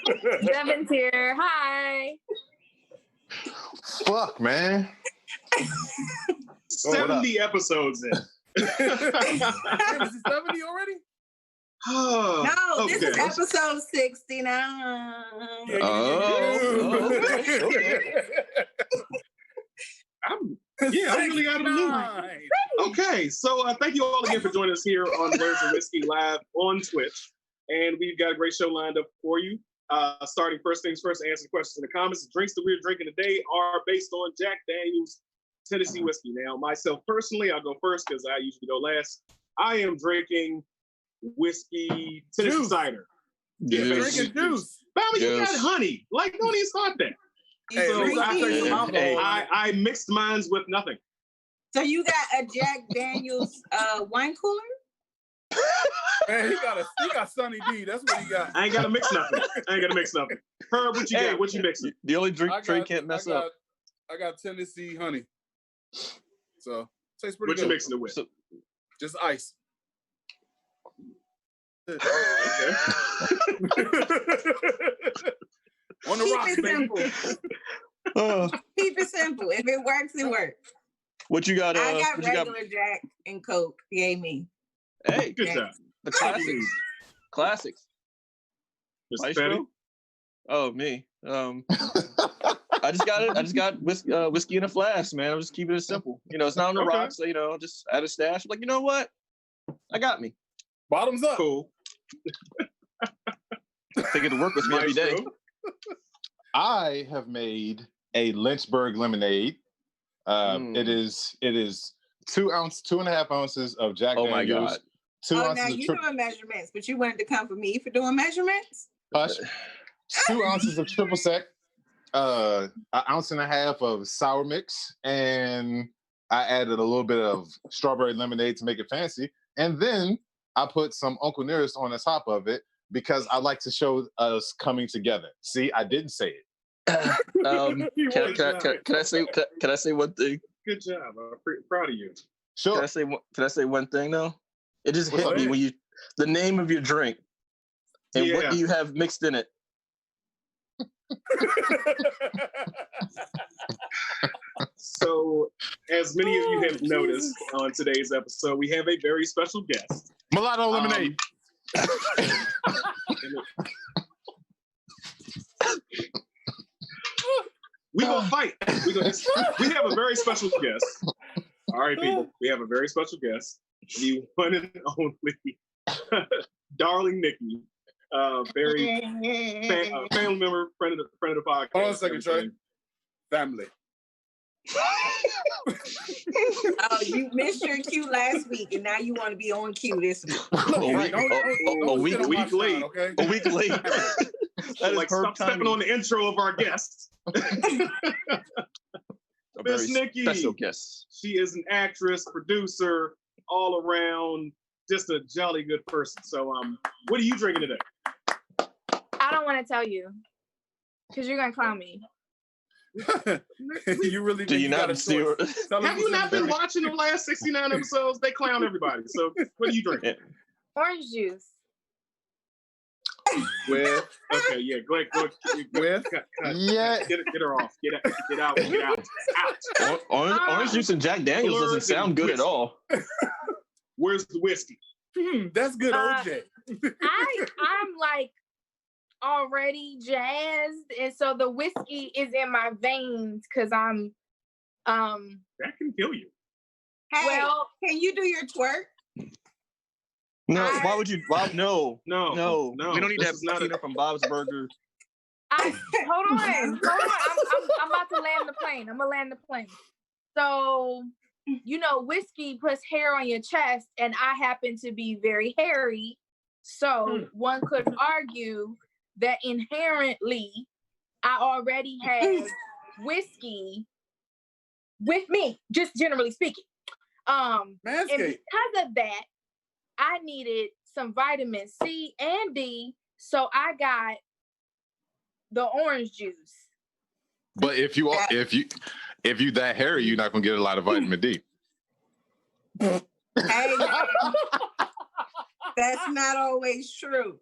Devin's here. Hi. Fuck, man. 70 episodes in. Is it 70 already? Oh, No, this is okay. episode 69. Okay. I'm really out of the loop. Okay, so thank you all again for joining us here on Words of Whiskey Live on Twitch. And we've got a great show lined up for you. Starting first things first, answer questions in the comments. The drinks that we're drinking today are based on Jack Daniel's Tennessee whiskey. Now, myself personally, I'll go first because I usually go last. I am drinking whiskey Tennessee cider. Yeah, drinking juice. But I mean, you got honey. Like, don't even start that. Hey, So hey. I mixed mines with nothing. So you got a Jack Daniel's wine cooler? Man, he got Sunny D. That's what he got. I ain't got to mix nothing. Herb, what you got? What you mixing? The only drink Trey can't mess up. I got Tennessee honey. So, tastes pretty What good. you mixing it with? Just ice. Okay. On the Keep rocks, it baby. simple. Keep it simple. If it works, it works. What you got? I got regular Jack and Coke. Yay me. Hey, Good job. the classics. Classics. Mr. Petty? Oh, me. I just got whiskey in a flask, man. I'm just keeping it simple. You know, it's not on the rocks. So, you know, just add a stash. I'm like, you know what? I got me. Bottoms up. Cool. Think it'll work with me every day. I have made a Lynchburg lemonade. It is 2.5 ounces of Jack Daniels. My God. 2 ounces now of you're doing measurements, but you wanted to come for me for doing measurements? Hush. 2 ounces of triple sec, 1.5 ounces of sour mix, and I added a little bit of strawberry lemonade to make it fancy. And then I put some Uncle Nearest on the top of it because I like to show us coming together. See, I didn't say it. Can I say one thing? Good job. I'm pretty proud of you. Sure. Can I say one thing though? It just hit me when the name of your drink and what do you have mixed in it? So, as many of you have noticed on today's episode, we have a very special guest. Mulatto lemonade. We gonna fight. We have a very special guest. All right, people. We have a very special guest. The one and only Darling Nikki. Very family member, friend of the podcast. Hold on a second, Trey. Family. Oh, you missed your cue last week, and now you want to be on cue this week. A week late. Okay? A week late. Like, stop stepping on the intro of our guest. Miss Nikki. Special guest. She is an actress, producer, all around, just a jolly good person. So, what are you drinking today? I don't want to tell you because you're gonna clown me. You really do? You not see? Have you not been watching the last 69 episodes? They clown everybody. So, what are you drinking? Orange juice. With go ahead. With yeah, get her off. Get out. Orange juice and Jack Daniels doesn't sound good at all. Where's the whiskey? That's good, OJ. I'm like already jazzed, and so the whiskey is in my veins because I'm that can kill you. Hey, well, can you do your twerk? No, why would you? No. We don't need to have Tina from Bob's Burger. Hold on. I'm about to land the plane. I'm gonna land the plane. So, you know, whiskey puts hair on your chest, and I happen to be very hairy. So one could argue that inherently I already have whiskey with me, just generally speaking. And because of that, I needed some vitamin C and D, so I got the orange juice. But if you that hairy, you're not gonna get a lot of vitamin D. Hey, that's not always true.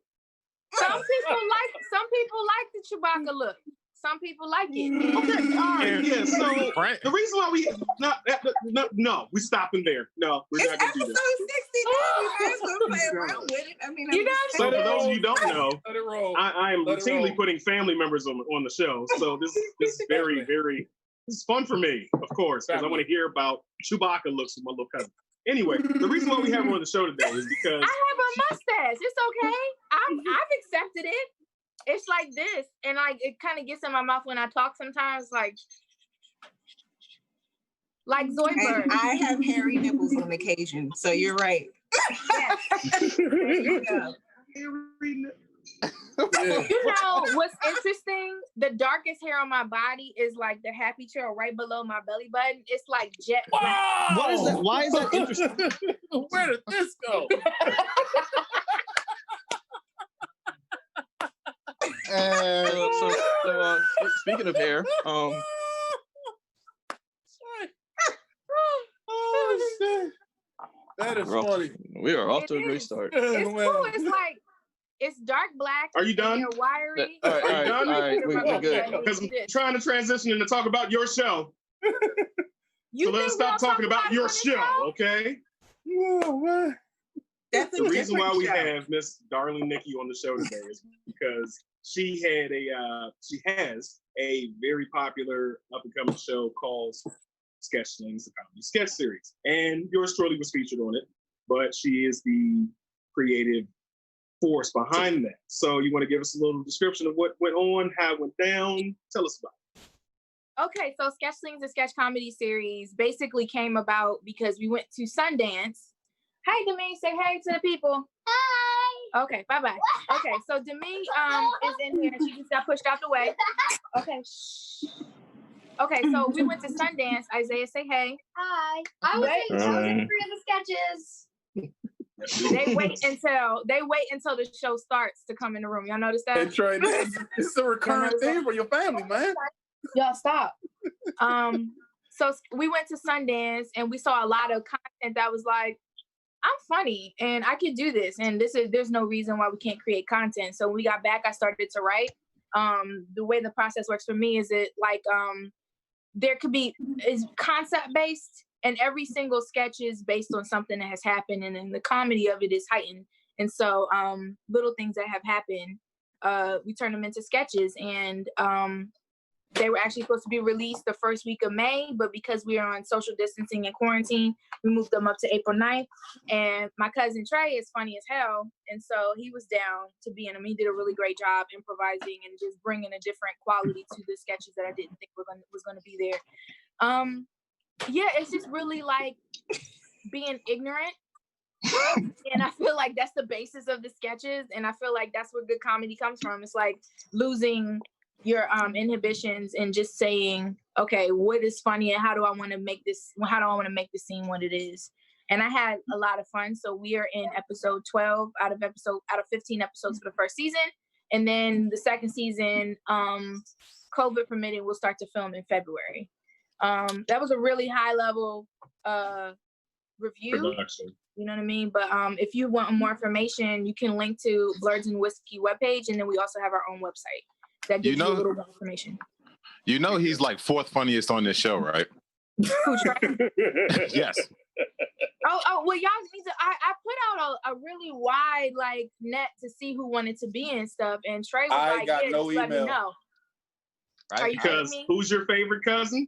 Some people Chewbacca look. Some people like it. Okay, all right, yeah. So Right. the reason why we no, we stopping there. No, we're not gonna do Episode this. 69. You might as well play around with it. I mean, You know So for those of you who don't know, Let it roll. I am Let it routinely roll. putting family members on the show. So this is very, very this is fun for me, of course, because I want to hear about Chewbacca looks with my little cousin. Anyway, the reason why we have her on the show today is because I have a mustache. It's okay. I've accepted it. It's like this, and it kind of gets in my mouth when I talk sometimes, like Zoidberg. And I have hairy nipples on occasion, so you're right. Yeah. You know what's interesting? The darkest hair on my body is like the happy trail right below my belly button. It's like jet black. Wow. What is that? Why is that interesting? Where did this go? And So, speaking of hair, Oh, shit. That is we're off- funny. we are off to a It great is. start. It's cool. It's like it's dark black. Are you and done? They're wiry. All right, all right, done? all right, we good. because I'm trying to transition and to talk about your show. You So let's think we'll stop talking talk about your it on show, okay? Oh, man. That's The a reason why different we show. have Miss Darling Nikki on the show today is because she has a very popular up and coming show called Sketchlings, the comedy sketch series, and yours truly was featured on it. But she is the creative force behind that. So you want to give us a little description of what went on, how it went down? Tell us about it. Okay, so Sketchlings, the sketch comedy series, basically came about because we went to Sundance. Hi, Demi. Say hey to the people. Hi. Okay, bye-bye. Okay, so Demi is in here. She just got pushed out the way. Okay. Shh. Okay, so we went to Sundance. Isaiah, say hey. Hi. I was in 3 of the sketches. They wait until the show starts to come in the room. Y'all notice that? Hey, Trey, it's a recurring theme for your family, man. Y'all stop. So we went to Sundance and we saw a lot of content that was like, I'm funny and I can do this, and there's no reason why we can't create content. So when we got back, I started to write. The way the process works for me is there could be is concept based, and every single sketch is based on something that has happened, and then the comedy of it is heightened. And so little things that have happened, we turn them into sketches, and they were actually supposed to be released the first week of May, but because we are on social distancing and quarantine, we moved them up to April 9th. And my cousin Trey is funny as hell, and so he was down to be in them. He did a really great job improvising and just bringing a different quality to the sketches that I didn't think was going to be there. Yeah, it's just really like being ignorant. And I feel like that's the basis of the sketches, and I feel like that's where good comedy comes from. It's like losing your inhibitions and just saying, okay, what is funny and how do I want to make this scene what it is. And I had a lot of fun. So we are in episode 12 out of 15 episodes for the first season, and then the second season, COVID permitting, we'll start to film in February. That was a really high level review. Production. You know what I mean? But if you want more information, you can link to Blurs and Whiskey webpage, and then we also have our own website that gives you a little more information. you know he's like fourth funniest on this show, right? Who, Trey? Yes. Oh, well, y'all need to. I put out a really wide like net to see who wanted to be and stuff, and Trey was I like, got "Yeah, no just let me email. know." Right? Are you kidding Because me? who's your favorite cousin?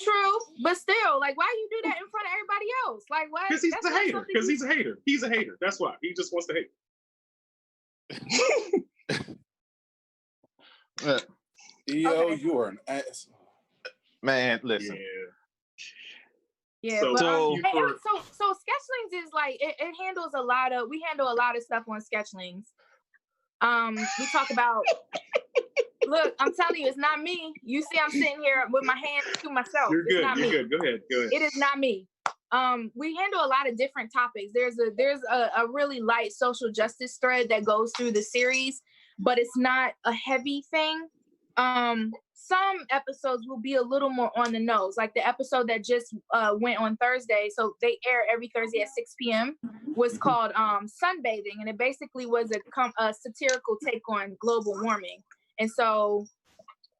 True, but still, like, why you do that in front of everybody else? Like, what? Because he's That's a not hater. something Because you- he's a hater. He's a hater. That's why. He just wants to hate. Yo, Okay. you are an ass. Man, listen. Yeah, So- but So- so Sketchlings is like it handles a lot of we handle a lot of stuff on Sketchlings. We talk about look, I'm telling you, it's not me. You see, I'm sitting here with my hands to myself. You're It's good. not You're me. good. Go ahead. Go ahead. It is not me. We handle a lot of different topics. There's a really light social justice thread that goes through the series, but it's not a heavy thing. Some episodes will be a little more on the nose, like the episode that just went on Thursday. So they air every Thursday at 6 p.m. was called Sunbathing, and it basically was a satirical take on global warming. And so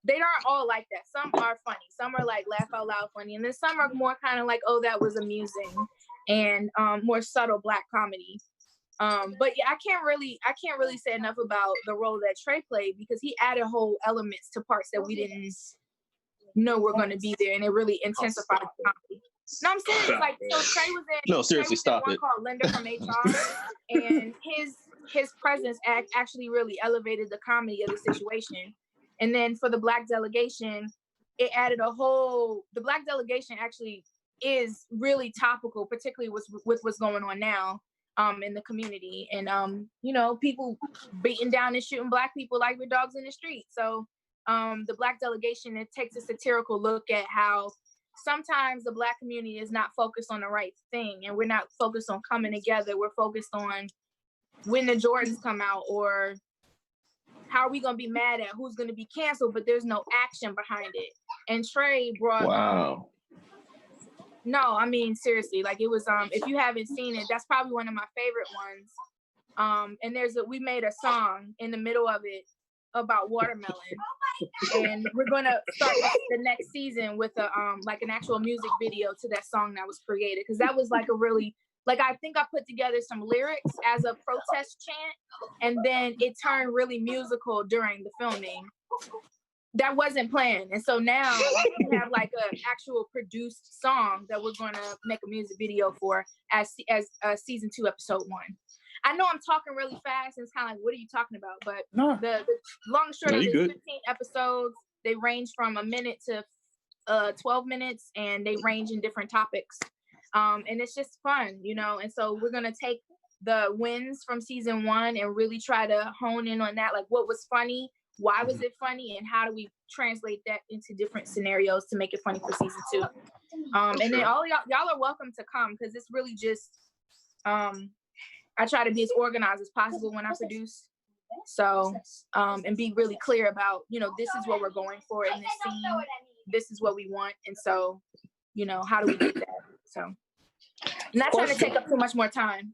they aren't all like that. Some are funny. Some are like laugh out loud funny. And then some are more kind of like, oh, that was amusing, and more subtle Black comedy. But yeah, I can't really say enough about the role that Trey played, because he added whole elements to parts that we didn't know were going to be there, and it really intensified the comedy. No, I'm serious. Like, so Trey was in. No, seriously, stop one it. called Linda from HR, and his presence actually really elevated the comedy of the situation. And then for the Black delegation, it added a whole. The Black delegation actually is really topical, particularly with what's going on now in the community, and you know, people beating down and shooting Black people like we're dogs in the street. So the Black delegation, it takes a satirical look at how sometimes the Black community is not focused on the right thing, and we're not focused on coming together. We're focused on when the Jordans come out, or how are we going to be mad at who's going to be canceled, but there's no action behind it. And Trey brought Wow. No, I mean, seriously, like, it was, if you haven't seen it, that's probably one of my favorite ones. And we made a song in the middle of it about watermelon. And we're going to start the next season with like an actual music video to that song that was created. Cause that was like a really, like, I think I put together some lyrics as a protest chant, and then it turned really musical during the filming. That wasn't planned. And so now we have like an actual produced song that we're going to make a music video for as season 2, episode 1. I know I'm talking really fast, and it's kind of like, what are you talking about? But the long and short of it is 15 episodes. They range from a minute to 12 minutes, and they range in different topics. And it's just fun, you know? And so we're going to take the wins from season 1 and really try to hone in on that. Like, what was funny? Why was it funny, and how do we translate that into different scenarios to make it funny for season 2? And then all y'all are welcome to come, because it's really just I try to be as organized as possible when I produce. So and be really clear about, you know, this is what we're going for in this scene. This is what we want, and so, you know, how do we get that? So I'm not trying to take up too much more time.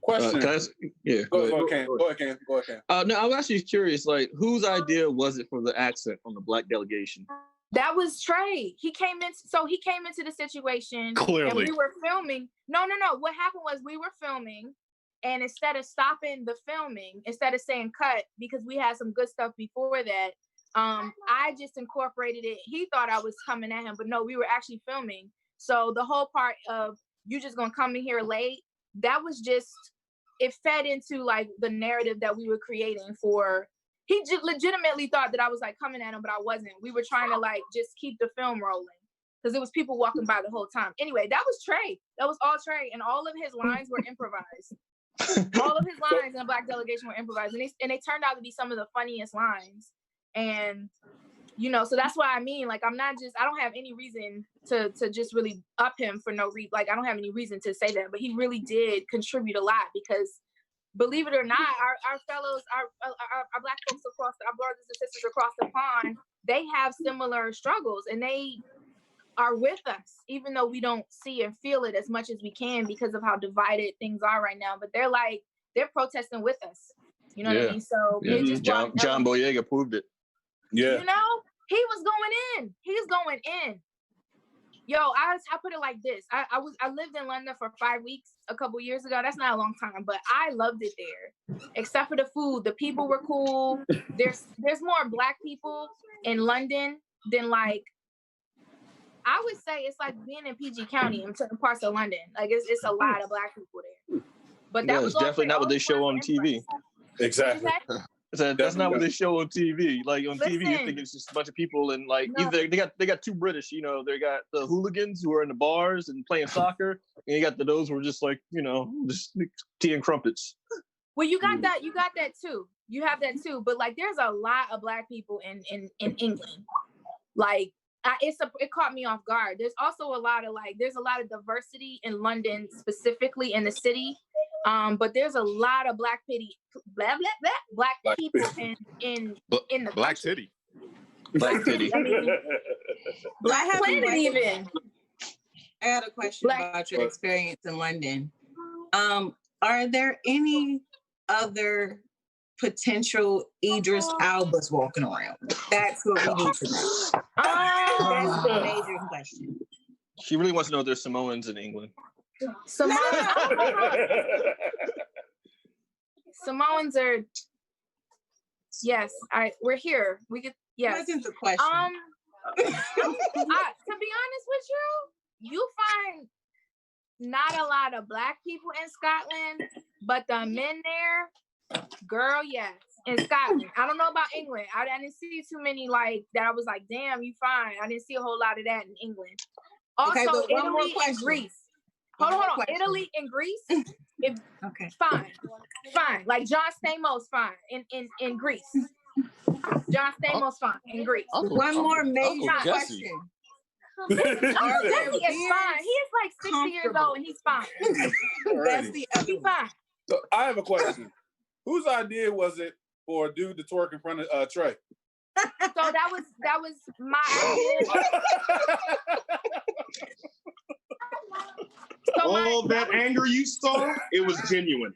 Question. Go ahead, Cam. No, I'm actually curious, like, whose idea was it for the accent on the Black delegation? That was Trey. He came into the situation. Clearly. And we were filming. No. What happened was we were filming, and instead of stopping the filming, instead of saying cut, because we had some good stuff before that, I just incorporated it. He thought I was coming at him, but no, we were actually filming. So the whole part of you just gonna come in here late, that was just, it fed into like the narrative that we were creating for. He legitimately thought that I was like coming at him, but I wasn't. We were trying to like just keep the film rolling, because there was people walking by the whole time. Anyway, that was Trey. That was all Trey, and all of his lines were improvised. All of his lines in the Black delegation were improvised, and they turned out to be some of the funniest lines. And you know, so that's why I mean, like, I don't have any reason to just really up him for no reason. Like, I don't have any reason to say that, but he really did contribute a lot, because believe it or not, our fellows, our Black folks across, our brothers and sisters across the pond, they have similar struggles, and they are with us, even though we don't see and feel it as much as we can because of how divided things are right now. But they're protesting with us. You know what I mean? So it just John Boyega proved it. Yeah. You know, he was going in. He's going in. Yo, I put it like this. I lived in London for 5 weeks a couple years ago. That's not a long time, but I loved it there. Except for the food. The people were cool. There's more Black people in London than, like, I would say it's like being in PG County in certain parts of London. Like, it's a lot of Black people there. But that was definitely not what they show on TV. Exactly. That's not what they show on TV. Like, on TV, you think it's just a bunch of people, and like either they got two British. You know, they got the hooligans who are in the bars and playing soccer, and you got those who are just like, you know, just tea and crumpets. Well, you got that too. You have that too. But like, there's a lot of Black people in England. Like, it caught me off guard. There's also a lot of diversity in London, specifically in the city. But there's a lot of Black people in the Black country. City. Black City. I mean, Black Planet even. I had a question about your experience in London. Are there any other potential Idris Albas walking around? That's what we need to know. That's the major question. She really wants to know if there's Samoans in England. Samoans are. Yes, we're here. We get yes. Wasn't the question. To be honest with you find not a lot of Black people in Scotland, but the men there, girl, yes, in Scotland. I don't know about England. I didn't see too many like that. I was like, damn, you fine. I didn't see a whole lot of that in England. Also, okay, but one more Italy and question. Greece. Hold on. Italy and Greece, fine. Like John Stamos, fine in Greece. John Stamos, fine in Greece. One more major question. Jesse is fine. He is like 60 years old and he's fine. That's the other He's fine. So I have a question. Whose idea was it for a dude to twerk in front of Trey? So that was my idea. All that anger you saw, it was genuine.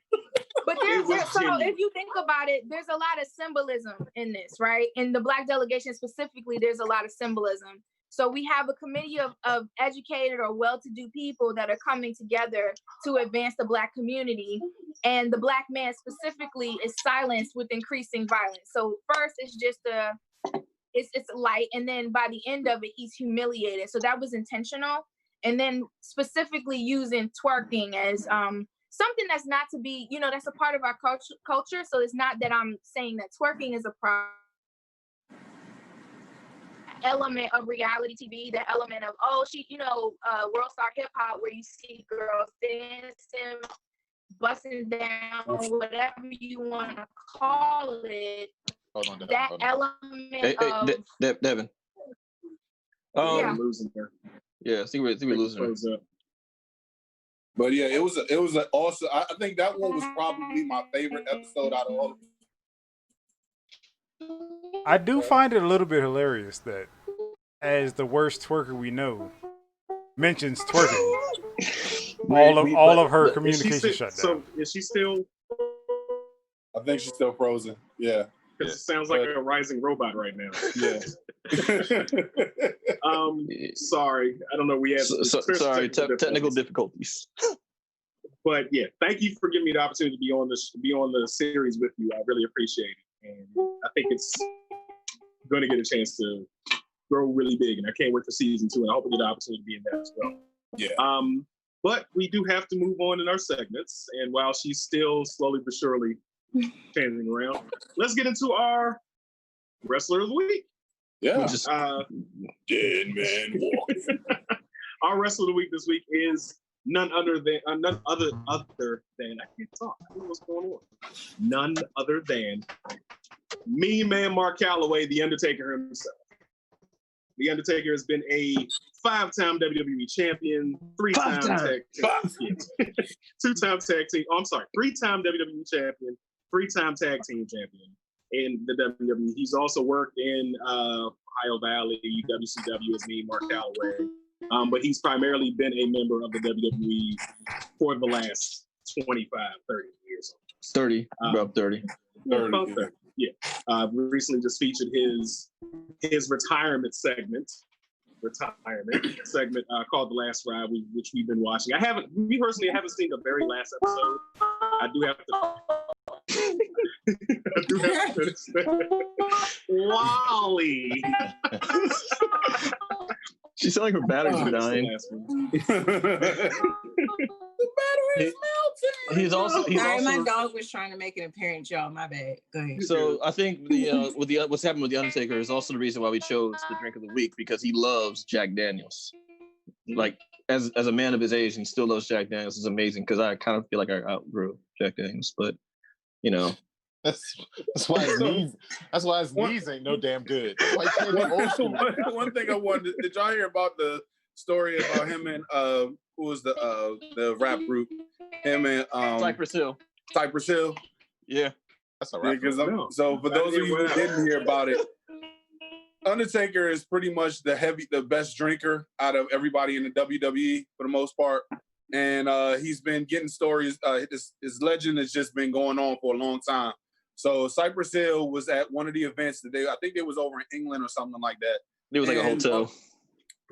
But if you think about it, there's a lot of symbolism in this, right? In the Black delegation specifically, there's a lot of symbolism. So we have a committee of educated or well-to-do people that are coming together to advance the Black community. And the Black man specifically is silenced with increasing violence. So first it's just it's light. And then by the end of it, he's humiliated. So that was intentional. And then specifically using twerking as something that's not to be, that's a part of our culture. So it's not that I'm saying that twerking is a problem. Element of reality TV, the element of World Star Hip Hop, where you see girls dancing, busting down, whatever you want to call it. That element of Devin. Yeah. Losing her. Yeah, I think we're losing her. But yeah, it was also. I think that one was probably my favorite episode out of all of them. I do find it a little bit hilarious that, as the worst twerker we know, mentions twerking. all of her communication shut down. So is she still? I think she's still frozen. Yeah. Because it sounds like a rising robot right now. Yeah. Sorry, I don't know. We have sorry, technical difficulties. But yeah, thank you for giving me the opportunity to be on the series with you. I really appreciate it. And I think it's going to get a chance to grow really big, and I can't wait for season 2. And I hope we get the opportunity to be in that as well. Yeah. But we do have to move on in our segments, and while she's still slowly but surely changing around, let's get into our wrestler of the week. Yeah. Dead man walking. Our wrestler of the week this week is none other than I can't talk. I don't know what's going on. None other than Mean Man Mark Calloway, The Undertaker himself. The Undertaker has been a 5-time WWE champion, 3-time tag team, 2-time tag team. Oh, I'm sorry, 3-time WWE champion, 3-time tag team champion in the WWE. He's also worked in Ohio Valley, WCW as Mean Mark Calloway. But he's primarily been a member of the WWE for the last 25, 30 years. 30, about 30. About 30, yeah. Recently just featured his retirement segment called The Last Ride, which we've been watching. Me personally, I haven't seen the very last episode. I do have to finish that. Wally. She sounds like her batteries are dying. He's also. My dog was trying to make an appearance, y'all. My bad. Go ahead. So I think what's happened with the Undertaker is also the reason why we chose the drink of the week, because he loves Jack Daniels. Like as a man of his age, and he still loves Jack Daniels. Is amazing, because I kind of feel like I outgrew Jack Daniels, but That's why his knees ain't no damn good. One thing I wanted, did y'all hear about the story about him and who was the rap group? Him and Cypress Hill. Cypress Hill. Yeah. That's a rap group. So for those of you who didn't hear about it, Undertaker is pretty much the best drinker out of everybody in the WWE for the most part. And he's been getting stories. His legend has just been going on for a long time. So Cypress Hill was at one of the events that I think it was over in England or something like that. It was like a hotel.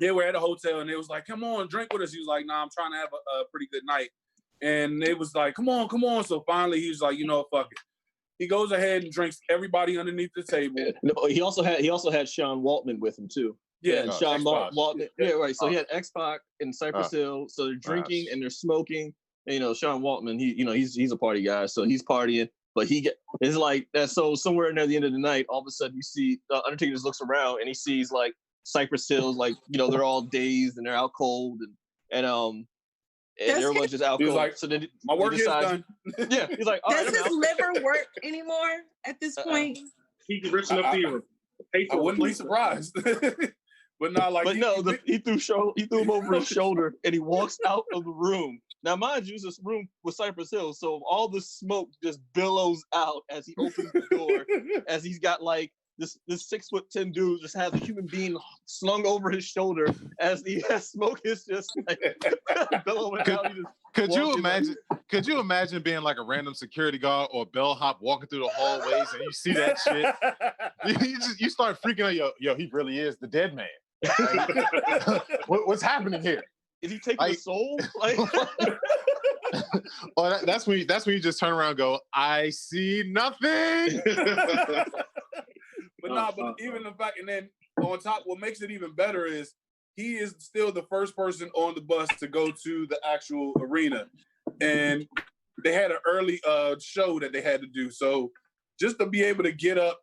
Yeah, we're at a hotel, and it was like, come on, drink with us. He was like, nah, I'm trying to have a pretty good night. And it was like, come on. So finally, he was like, fuck it. He goes ahead and drinks everybody underneath the table. No, he also had Sean Waltman with him too. Yeah, Sean Waltman. Yeah, right. So he had X-Pac and Cypress Hill. So they're drinking and they're smoking. And, Sean Waltman, he's a party guy, so he's partying. But it's like that. So somewhere near the end of the night, all of a sudden you see Undertaker just looks around and he sees like Cypress Hill's like they're all dazed and they're out cold and everyone's just out cold. Like, so then my work is done. Yeah, he's like, all does right, his liver work anymore at this point? He's rich enough to pay for. I wouldn't be surprised. But not like. But he threw him over his shoulder and he walks out of the room. Now, mind you, this room with Cypress Hill, so all the smoke just billows out as he opens the door, as he's got like this 6'10" dude just has a human being slung over his shoulder as the smoke is just like billowing out. Could you imagine being like a random security guard or bellhop walking through the hallways and you see that shit? you start freaking out. Yo, he really is the dead man. What's happening here? Is he taking the soul? Like, that's when you just turn around and go, I see nothing. But even the fact, and then on top, what makes it even better is he is still the first person on the bus to go to the actual arena, and they had an early show that they had to do. So just to be able to get up,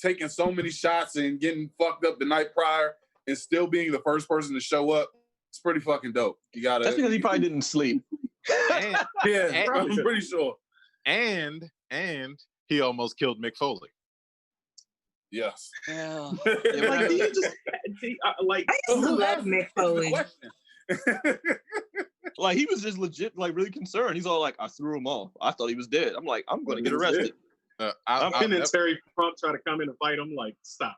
taking so many shots and getting fucked up the night prior, and still being the first person to show up, it's pretty fucking dope. That's because he probably didn't sleep. I'm pretty sure. And he almost killed Mick Foley. Yes. Yeah. I love Mick Foley. Like he was just legit, like really concerned. He's all like, "I threw him off. I thought he was dead." I'm like, "I'm going to get arrested." I'm in Terry Trump try to come in and fight him. Like, stop.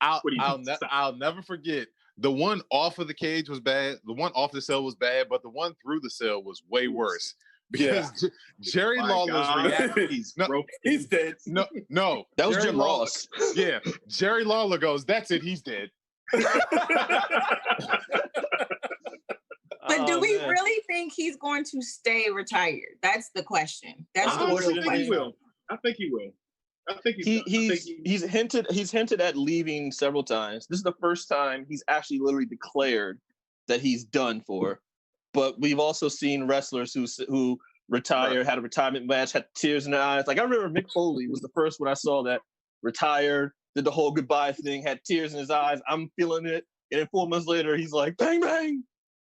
I'll never forget. The one off of the cage was bad. The one off the cell was bad, but the one through the cell was way worse. Because Jerry Lawler's reaction, he's dead. No, that was Jerry Jim Ross. Yeah, Jerry Lawler goes, "That's it, he's dead." But do we really think he's going to stay retired? That's the question. That's the question. I think he will. I think he's hinted at leaving several times. This is the first time he's actually literally declared that he's done for. But we've also seen wrestlers who retired, had a retirement match, had tears in their eyes. Like I remember Mick Foley was the first one I saw that retired, did the whole goodbye thing, had tears in his eyes. I'm feeling it. And then 4 months later, he's like, bang, bang.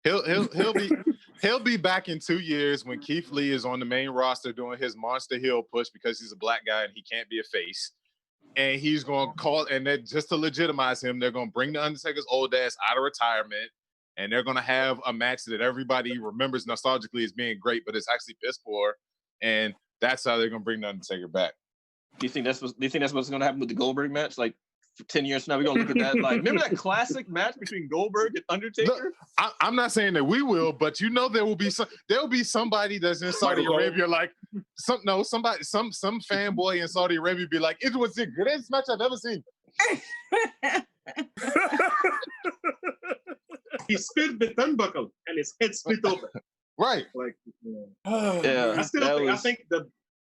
He'll be back in 2 years when Keith Lee is on the main roster doing his Monster Hill push because he's a black guy and he can't be a face. And he's going to call, and then just to legitimize him, they're going to bring the Undertaker's old ass out of retirement. And they're going to have a match that everybody remembers nostalgically as being great, but it's actually piss poor. And that's how they're going to bring the Undertaker back. Do you think that's what's going to happen with the Goldberg match? Like 10 years from now, we're going to look at that. Like, remember that classic match between Goldberg and Undertaker? Look, I'm not saying that we will, but there will be somebody that's in Saudi Arabia, like some fanboy in Saudi Arabia be like, it was the greatest match I've ever seen. He split the turnbuckle and his head split open. Right. Like, yeah. I think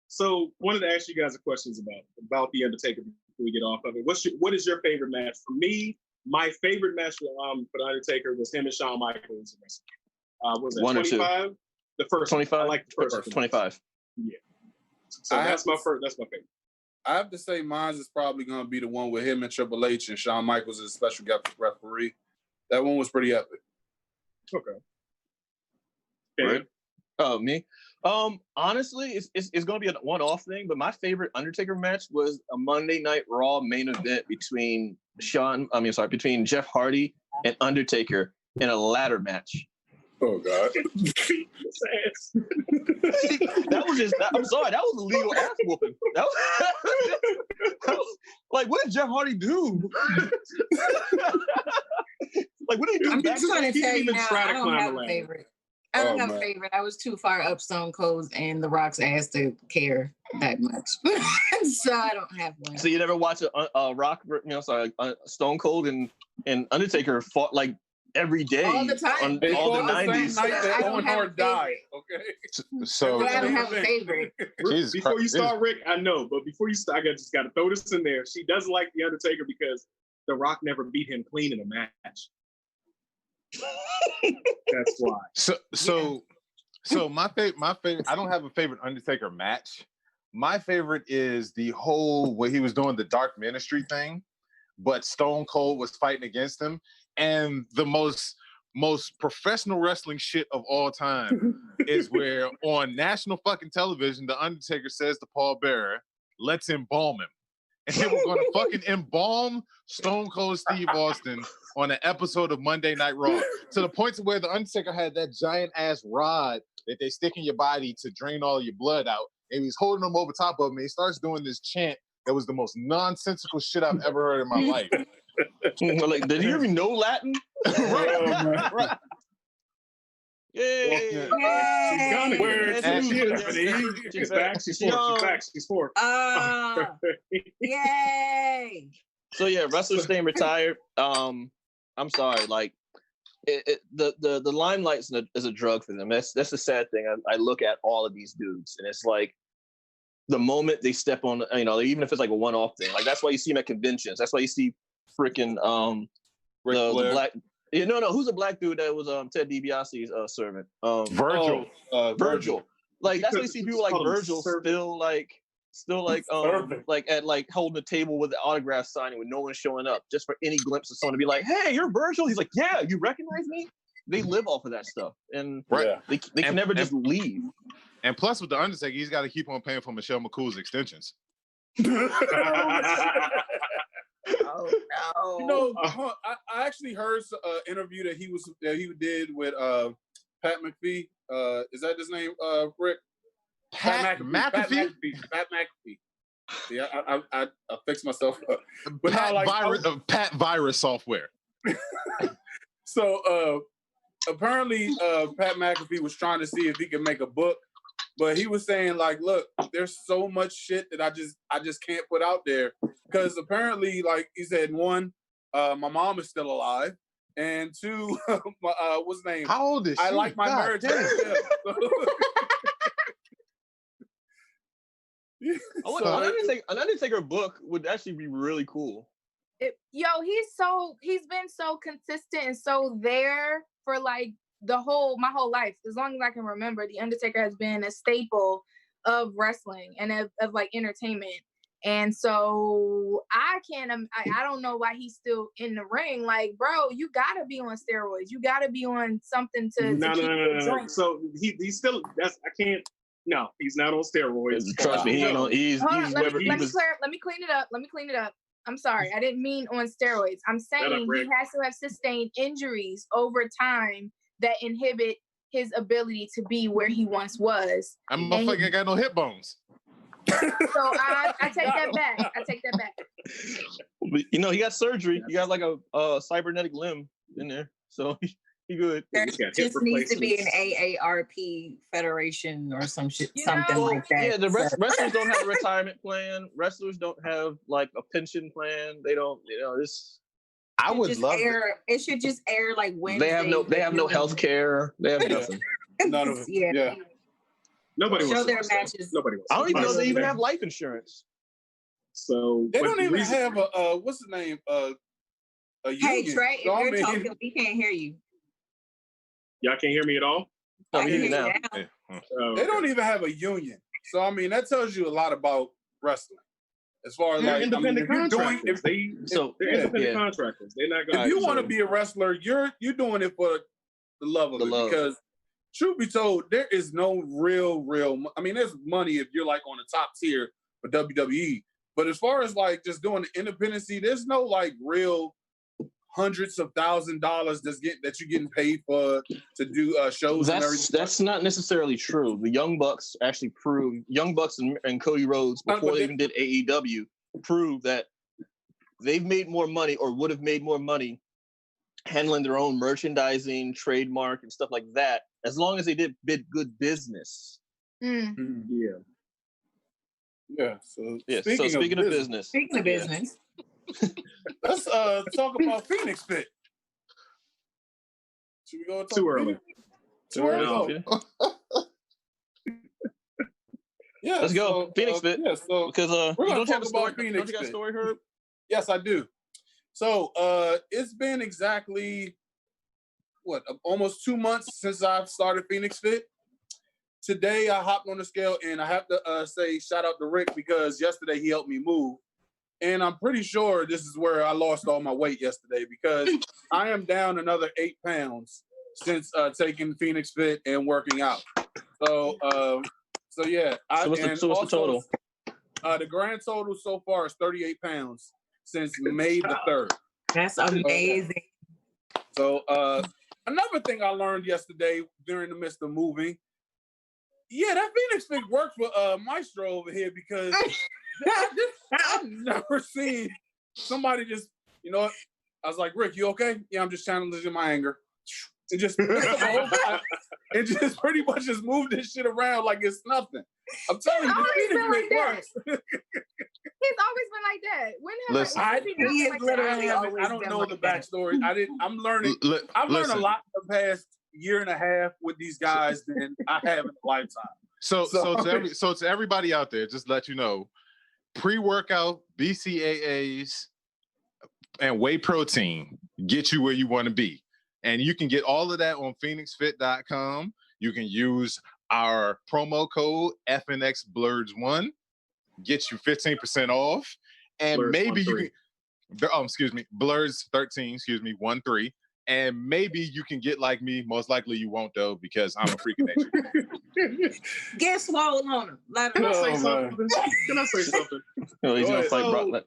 so wanted to ask you guys a questions about the Undertaker before we get off of it. What is your favorite match? For me, my favorite match for the Undertaker was him and Shawn Michaels. Was that 25? The first 25. I like the first 25. Yeah. So that's my favorite. I have to say mine is probably going to be the one with him and Triple H and Shawn Michaels as a special guest referee. That one was pretty epic. Okay. Right. Oh, me? Honestly, it's going to be a one-off thing, but my favorite Undertaker match was a Monday Night Raw main event between Jeff Hardy and Undertaker in a ladder match. Oh God! That was just. I'm sorry. That was a legal ass whooping. That was like, what did Jeff Hardy do? Like, what did he do? I'm just trying to tell you now, I don't have a favorite. I don't Oh, have a man. favorite. I was too far up Stone Cold's and The Rock's ass to care that much. So I don't have one. So you never watch a Rock, Stone Cold and Undertaker fought like every day All the time. They all the fought the same 90s. night I that don't Owen have a Hart died. favorite. Okay. So But I don't have a favorite. Jesus Before Christ. you start, Rick, I know, but before you start, I just got to throw this in there. She doesn't like The Undertaker because The Rock never beat him clean in a match. That's why. So my favorite. I don't have a favorite Undertaker match. My favorite is the whole where he was doing the Dark Ministry thing, but Stone Cold was fighting against him, and the most professional wrestling shit of all time is where on national fucking television, the Undertaker says to Paul Bearer, "Let's embalm him." And they were going to fucking embalm Stone Cold Steve Austin on an episode of Monday Night Raw, to the point to where the Undertaker had that giant ass rod that they stick in your body to drain all your blood out, and he's holding them over top of him. And he starts doing this chant that was the most nonsensical shit I've ever heard in my life. Like, did he even know Latin? Right. Yay! She's gone again. Where And to, she is. Stephanie? She's back. She's fourth. She's fourth. Yay! So yeah, wrestlers staying retired. I'm sorry, like the limelight is a drug for them. That's the sad thing. I look at all of these dudes, and it's like the moment they step on, even if it's like a one-off thing, like that's why you see them at conventions. That's why you see freaking the black. Yeah, no, who's the black dude that was Ted DiBiase's servant? Virgil. Virgil. Like that's why you see people like Virgil still at like holding a table with the autograph signing with no one showing up, just for any glimpse of someone to be like, "Hey, you're Virgil." He's like, "Yeah, you recognize me?" They live off of that stuff, and they can never just leave. And plus, with the Undertaker, he's got to keep on paying for Michelle McCool's extensions. Oh no! You know, I actually heard an interview that he did with Pat McAfee. Is that his name, Rick? Pat McAfee? Pat McAfee. Yeah, I fixed myself up. But Pat Virus software. So apparently Pat McAfee was trying to see if he could make a book, but he was saying like, look, there's so much shit that I just can't put out there, because apparently, like he said, one, my mom is still alive, and two, what's his name? How old is she? I like my marriage. An Undertaker book would actually be really cool. He's been so consistent and so there for like my whole life. As long as I can remember, the Undertaker has been a staple of wrestling and of like entertainment. And so I don't know why he's still in the ring. Like, bro, you gotta be on steroids. You gotta be on something to No. So he's still. No, he's not on steroids. Trust me, he ain't on. Let me clean it up. I'm sorry, I didn't mean on steroids. I'm saying he has to have sustained injuries over time that inhibit his ability to be where he once was. I'm motherfucking ain't got no hip bones. So I take that back. But, he got surgery. He got like a cybernetic limb in there, so he good. There just needs to be an AARP federation or some shit, something like that. Yeah, the wrestlers don't have a retirement plan. Wrestlers don't have like a pension plan. They don't. This. I would love it. It should just air like Wednesday. They have no health care. They have nothing. None of it. Yeah. Nobody show wants their matches. Nobody wants. I don't even know if they even have life insurance. So they don't even have a what's the name? A union. Hey Trey, if you're talking, we can't hear you. Y'all can't hear me at all? I can hear you now. They don't even have a union. So I mean, that tells you a lot about wrestling. As far as they're independent contractors. They're independent contractors. They're not going. If you want to be a wrestler, you're doing it for the love of it. Because truth be told, there is no real. I mean, there's money if you're like on the top tier for WWE. But as far as like just doing the independency, there's no like real hundreds of $1,000s that you're getting paid for to do shows and everything. That's not necessarily true. The Young Bucks actually proved, and Cody Rhodes, before they even did AEW, proved that they've made more money or would have made more money handling their own merchandising, trademark, and stuff like that, as long as they did good business. Mm. Yeah. Yeah. So Yeah. speaking, So speaking of business, Speaking of business, let's talk about Phoenix Fit. Should we go talk Too early. Too early. No. Yeah. Let's go. So, Phoenix Fit. Yeah. So Because we're gonna don't you talk have a story? about Phoenix Don't you got a Fit. story, Herb? Yes, I do. So it's been exactly almost 2 months since I've started Phoenix Fit. Today I hopped on the scale, and I have to say shout out to Rick because yesterday he helped me move, and I'm pretty sure this is where I lost all my weight yesterday because I am down another 8 pounds since taking Phoenix Fit and working out. So yeah. So what's the total? The grand total so far is 38 pounds since May the 3rd. that's amazing. So another thing I learned yesterday during the midst of moving, yeah, that Phoenix Fit worked for Maestro over here because I've never seen somebody just, you know what? I was like, Rick, you okay? Yeah, I'm just channeling my anger. And just it just pretty much just moved this shit around like it's nothing. I'm telling you, the Phoenix Fit works. He's always been like that. When have Listen, I He is literally always I don't been know like the that. backstory. I'm learning. I've learned a lot in the past year and a half with these guys than I have in a lifetime. So to everybody out there, just let you know, pre-workout, BCAAs, and whey protein get you where you want to be. And you can get all of that on phoenixfit.com. You can use our promo code FNXBlurds1, get you 15% off. And Blurs maybe 13. you can, Blurs 13, 13. And maybe you can get like me. Most likely you won't though, because I'm a freak of nature. Get swole on him. Let him Can I say Oh, something? Can I say something? No, he's Go gonna ahead. fight So- Brock.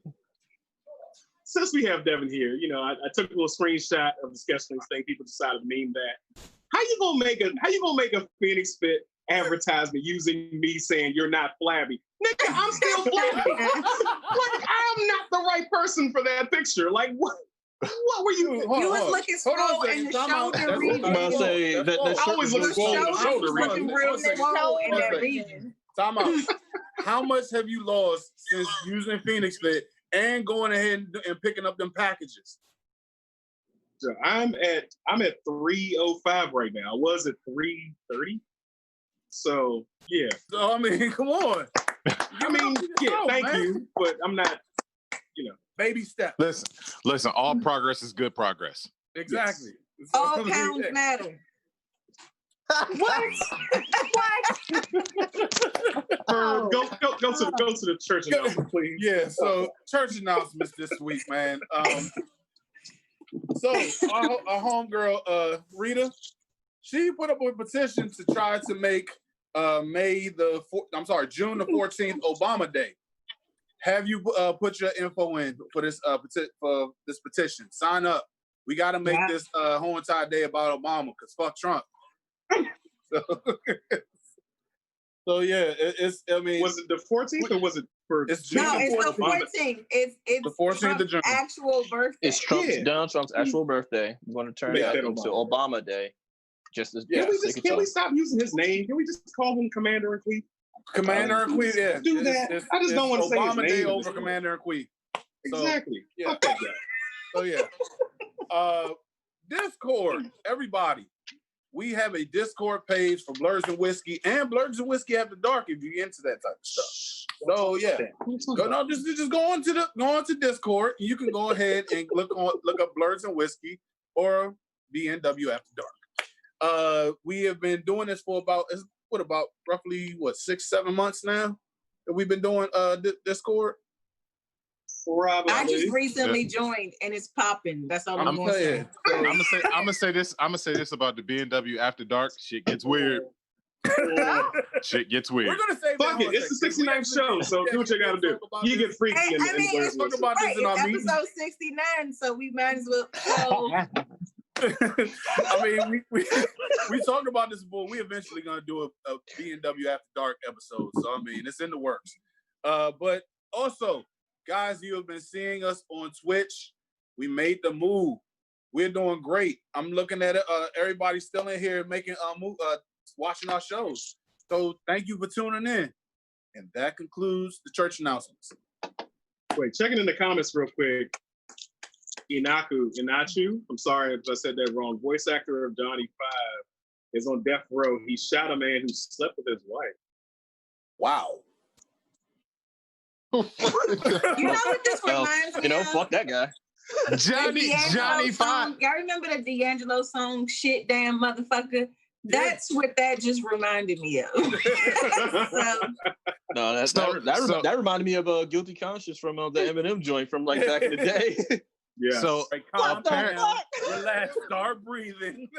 Since we have Devin here, you know, I took a little screenshot of the Sketchlings thing. People decided to meme that. How you gonna make a Phoenix Fit advertisement using me saying you're not flabby? Nigga, I'm still flabby. Like I'm not the right person for that picture. Like what were you? You was looking swole in the shoulder region. I'm about to say that I shirt always is look really swole in the swole. shoulder Looking region. real One second. swole in One that second. region. Time out. How much have you lost since using Phoenix Fit and going ahead and picking up them packages? So I'm at 305 right now. I was at 330. So yeah. So I mean, come on. I mean, yeah, thank you, but I'm not, you know. Baby step. Listen, all progress is good progress. Exactly. All So, pounds yeah. matter. What? Go to the church announcement, please. Yeah, so church announcements this week, man. So our homegirl Rita, she put up a petition to try to make June the 14th Obama Day. Have you put your info in for this petition? Sign up. We got to make this whole entire day about Obama because fuck Trump. So yeah, I mean, Was it the 14th or was it for? It's June No, the it's the 14th. 14th. It's The 14th of Trump's June. actual birthday. It's Trump's Yeah. Donald Trump's actual birthday. I'm going to turn Make that that into Obama. Obama Day. Just as Can we stop using his name? Can we just call him Commander in Chief? Commander in Chief, yeah. Do that. I just don't want to say his Obama Day name. over Commander in Chief. Exactly. yeah. Fuck that guy. So yeah. Discord, everybody. We have a Discord page for Blurs and Whiskey and Blurs and Whiskey After Dark if you're into that type of stuff. So yeah. Just go on to Discord. You can go ahead and look up Blurs and Whiskey or BNW After Dark. We have been doing this for about roughly 6-7 months now that we've been doing Discord. Probably. I just recently joined and it's popping. That's all I'm going to say. I'm gonna say this about the B&W After Dark. Shit gets weird. Shit gets weird. We're gonna say Fuck it. It's the 69th show, so do what you gotta do. You get freaky Hey, in I mean, the it's, talk about this in our it's meeting. episode 69, so we might as well. So, I mean, we talked about this before. We eventually gonna do a B&W After Dark episode. So I mean, it's in the works. But also, guys, you have been seeing us on Twitch. We made the move. We're doing great. I'm looking at it. Everybody's still in here making watching our shows. So thank you for tuning in. And that concludes the church announcements. Wait, checking in the comments real quick. Inachu, I'm sorry if I said that wrong. Voice actor of Johnny 5 is on death row. He shot a man who slept with his wife. Wow. You know what this reminds me of? Fuck that guy. Johnny 5. Y'all remember the D'Angelo song, Shit Damn Motherfucker? That's what that just reminded me of. No, that reminded me of Guilty Conscience from the Eminem joint from like back in the day. Yeah. So calm down, relax, start breathing.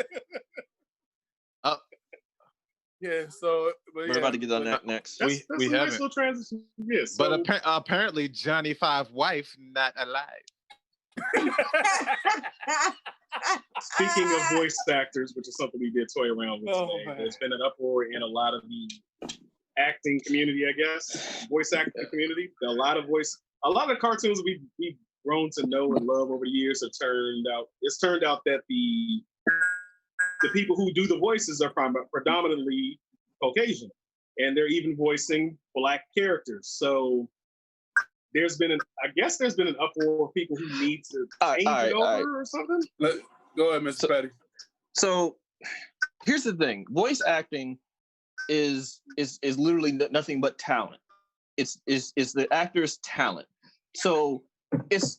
Yeah, so we're about to get on that next. We have a nice little transition. Yes, but apparently Johnny 5 wife not alive. Speaking of voice actors, which is something we did toy around with today, there's been an uproar in a lot of the acting community, I guess, voice acting community. A lot of the cartoons we've grown to know and love over the years have turned out that the people who do the voices are predominantly Caucasian, and they're even voicing Black characters. So there's been an uproar of people who need to change it over or something. Go ahead, Mr. Petty. So here's the thing: voice acting is literally nothing but talent. It's the actor's talent. So it's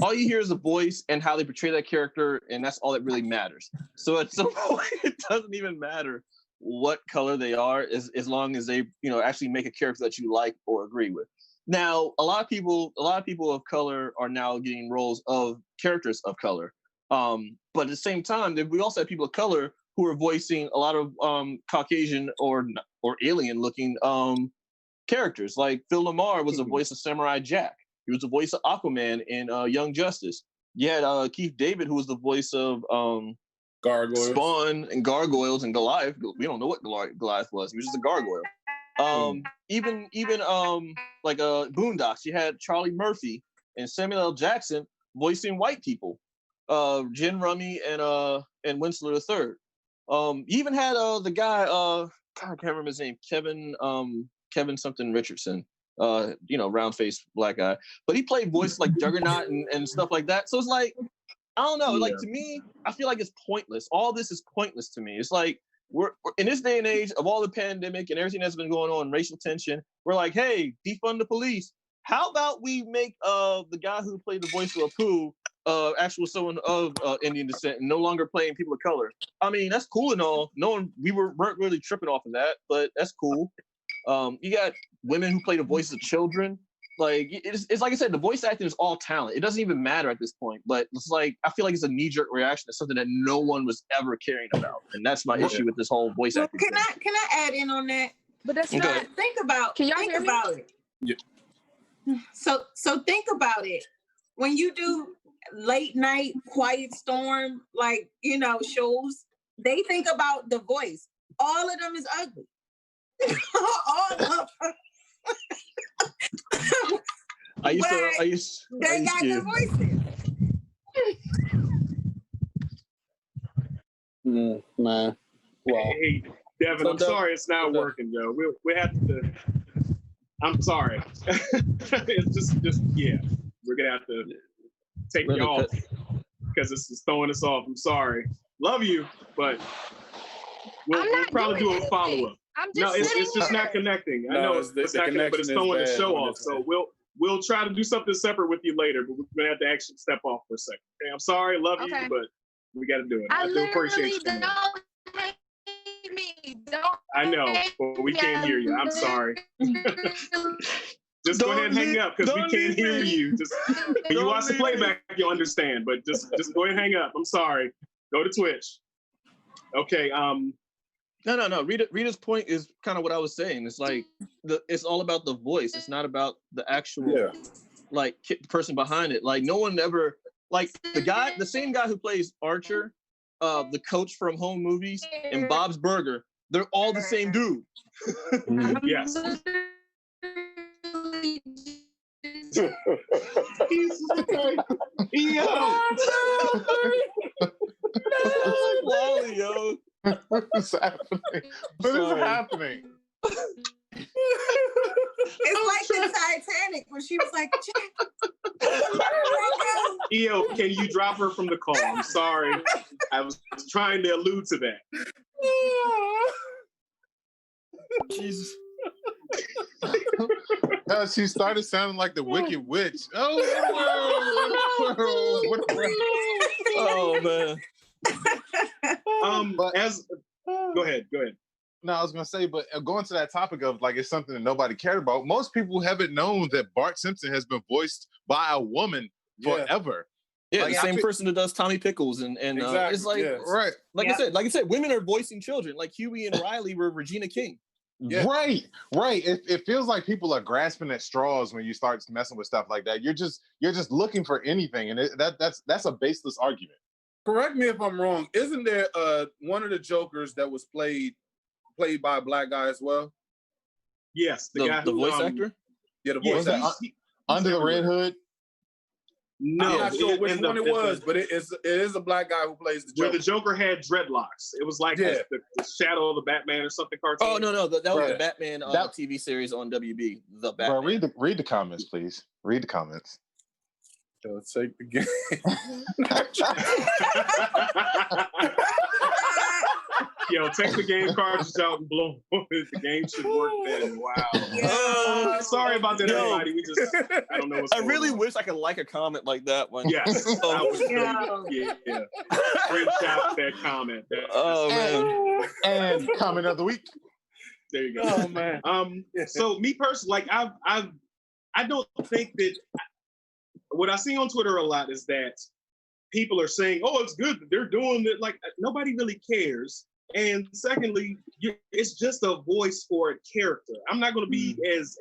all you hear is a voice and how they portray that character, and that's all that really matters. So at some point, it doesn't even matter what color they are, as long as they actually make a character that you like or agree with. Now, a lot of people of color are now getting roles of characters of color. But at the same time, we also have people of color who are voicing a lot of Caucasian or alien-looking characters. Like Phil Lamar was the voice of Samurai Jack. He was the voice of Aquaman in Young Justice. You had Keith David, who was the voice of Gargoyles. Spawn and Gargoyles and Goliath. We don't know what Goliath was. He was just a gargoyle. Even like Boondocks, you had Charlie Murphy and Samuel L. Jackson voicing white people. Jen Rummy and Winslow III. You even had the guy, I can't remember his name, Kevin something Richardson. Round-faced Black guy. But he played voice like Juggernaut and stuff like that. So it's like, I don't know. Like, to me, I feel like it's pointless. All this is pointless to me. It's like, we're in this day and age of all the pandemic and everything that's been going on, racial tension, we're like, hey, defund the police. How about we make the guy who played the voice of Apu actual someone of Indian descent and no longer playing people of color? I mean, that's cool and all. We weren't really tripping off of that, but that's cool. You got women who play the voices of children. Like, it's like I said, the voice acting is all talent. It doesn't even matter at this point, but it's like, I feel like it's a knee-jerk reaction to something that no one was ever caring about. And that's my issue with this whole voice acting thing. Can I add in on that? But that's not, think about it. Yeah. So think about it. When you do late night Quiet Storm, shows, they think about the voice. All of them is ugly. All of them. They got good voices. Man. Wow. Hey, Devin, I'm sorry it's not working, Joe. We have to. I'm sorry. It's just yeah. We're gonna have to take you off because this is throwing us off. I'm sorry. Love you, but we'll probably do a follow-up. No, it's just not connecting. I know it's not connecting, but it's throwing the show off. So we'll try to do something separate with you later, but we're gonna have to actually step off for a second. Okay, I'm sorry, love you, but we got to do it. I do appreciate you. Don't hate me. I know, but we can't hear you. I'm sorry. Just go ahead and hang up because we can't hear you. Just when you watch the playback, you'll understand. But just go ahead and hang up. I'm sorry. Go to Twitch. Okay. No. Rita's point is kind of what I was saying. It's like it's all about the voice. It's not about the actual person behind it. Like no one ever the same guy who plays Archer, the coach from Home Movies, and Bob's Burger. They're all the same dude. Yes. What's happening? What is happening? It's like the Titanic when she was like, EO, can you drop her from the call? I'm sorry. I was trying to allude to that. Jesus. She started sounding like the Wicked Witch. Oh, man. Go ahead. No, I was gonna say, but going to that topic of like it's something that nobody cared about. Most people haven't known that Bart Simpson has been voiced by a woman forever. Yeah, like, the same person that does Tommy Pickles, and exactly, it's like right. Like I said, women are voicing children. Like Huey and Riley were Regina King. Yeah. Right. It feels like people are grasping at straws when you start messing with stuff like that. You're just looking for anything, and that's a baseless argument. Correct me if I'm wrong. Isn't there one of the Jokers that was played by a black guy as well? Yes, the voice actor. Yeah, the voice actor. Under the Red Hood. No, I'm not sure which one it was, but it is a black guy who plays the Joker. Where the Joker had dreadlocks. It was like the Shadow of the Batman or something cartoon. Oh no, that was the Batman TV series on WB. The Batman. Bro, read the comments, please. Read the comments. Let's take the game. Yo, take the game cartridge out and blow it. The game should work then. Wow. Sorry about that, everybody. We just, I don't know what's I really wish I could like a comment like that one. Yes. That was really, Great job that comment. Man. And comment of the week. There you go. Oh man. So me personally, like I don't think that what I see on Twitter a lot is that people are saying, "Oh, it's good that they're doing it." Like nobody really cares. And secondly, it's just a voice for a character. I'm not going to be as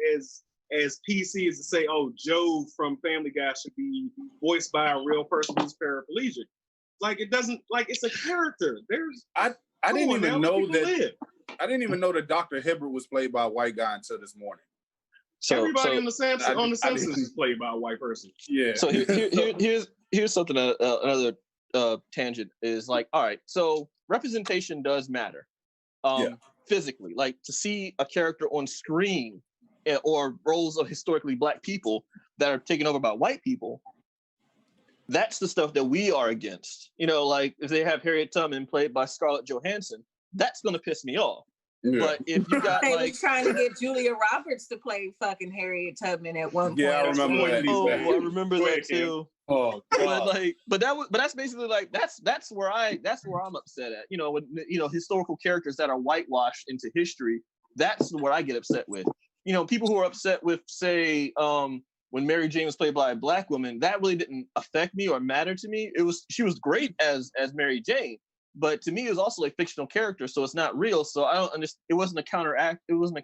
PC as to say, "Oh, Joe from Family Guy should be voiced by a real person who's paraplegic." Like it doesn't. Like it's a character. I didn't even know that. I didn't even know that Dr. Hibbert was played by a white guy until this morning. Everybody on the Simpsons is played by a white person. Yeah. So here's something. Another tangent is like, all right. So representation does matter. Physically, like to see a character on screen or roles of historically black people that are taken over by white people. That's the stuff that we are against. You know, like if they have Harriet Tubman played by Scarlett Johansson, that's gonna piss me off. Yeah. But if you got they was trying to get Julia Roberts to play fucking Harriet Tubman at one point. Yeah, I remember that. I remember that too. Oh, God. But that's basically like that's where I'm upset at. You know, when historical characters that are whitewashed into history, that's where I get upset with. You know, people who are upset with, say, when Mary Jane was played by a black woman, that really didn't affect me or matter to me. She was great as Mary Jane. But to me, it was also a fictional character, so it's not real. So I don't understand. It wasn't a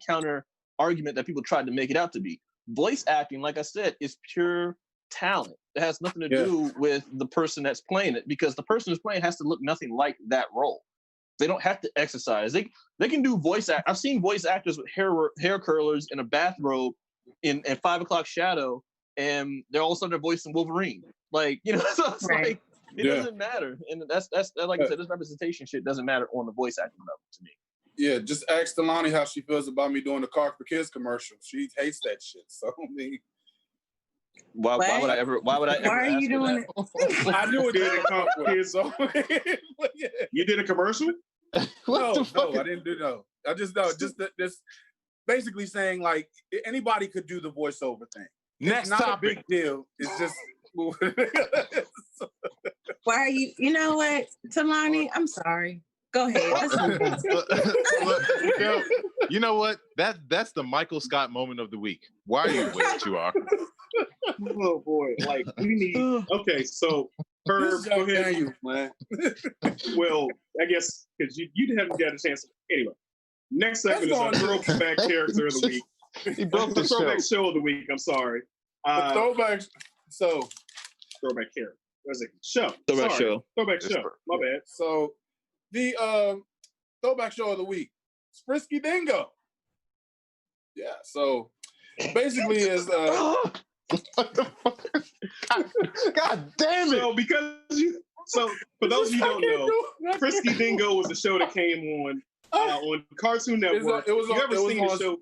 counter argument that people tried to make it out to be. Voice acting, like I said, is pure talent. It has nothing to do with the person that's playing it, because the person who's playing has to look nothing like that role. They don't have to exercise. They can do voice act. I've seen voice actors with hair curlers in a bathrobe in 5 o'clock shadow, and they're all of a sudden they're voicing Wolverine. Like, you know, so it's like. It doesn't matter, and that's like I said. This representation shit doesn't matter on the voice acting level to me. Yeah, just ask Delani how she feels about me doing the Car for Kids commercial. She hates that shit. So I mean, why would I ever? Why are you doing it? I knew it did a Car for Kids. So you did a commercial? No, I didn't do no. I just just basically saying like anybody could do the voiceover thing. Next not topic. A big deal. It's just. Why are you? You know what, Talani? I'm sorry. Go ahead. Look, you know what? That's the Michael Scott moment of the week. Why are you the way that you are? Oh boy! Like we need. Okay, so Herb, go ahead, you man. Well, I guess because you haven't got a chance. Anyway, next segment is our throwback character of the week. He broke the throwback show of the week. I'm sorry. The throwback. So. Throwback character. What is it? Show. Throwback show. Throwback show. My bad. So the throwback show of the week, Frisky Dingo. Yeah. So basically is what the fuck? God damn it. So because So for those of you who don't know, Frisky Dingo was a show that came on Cartoon Network. It was You ever seen the on show?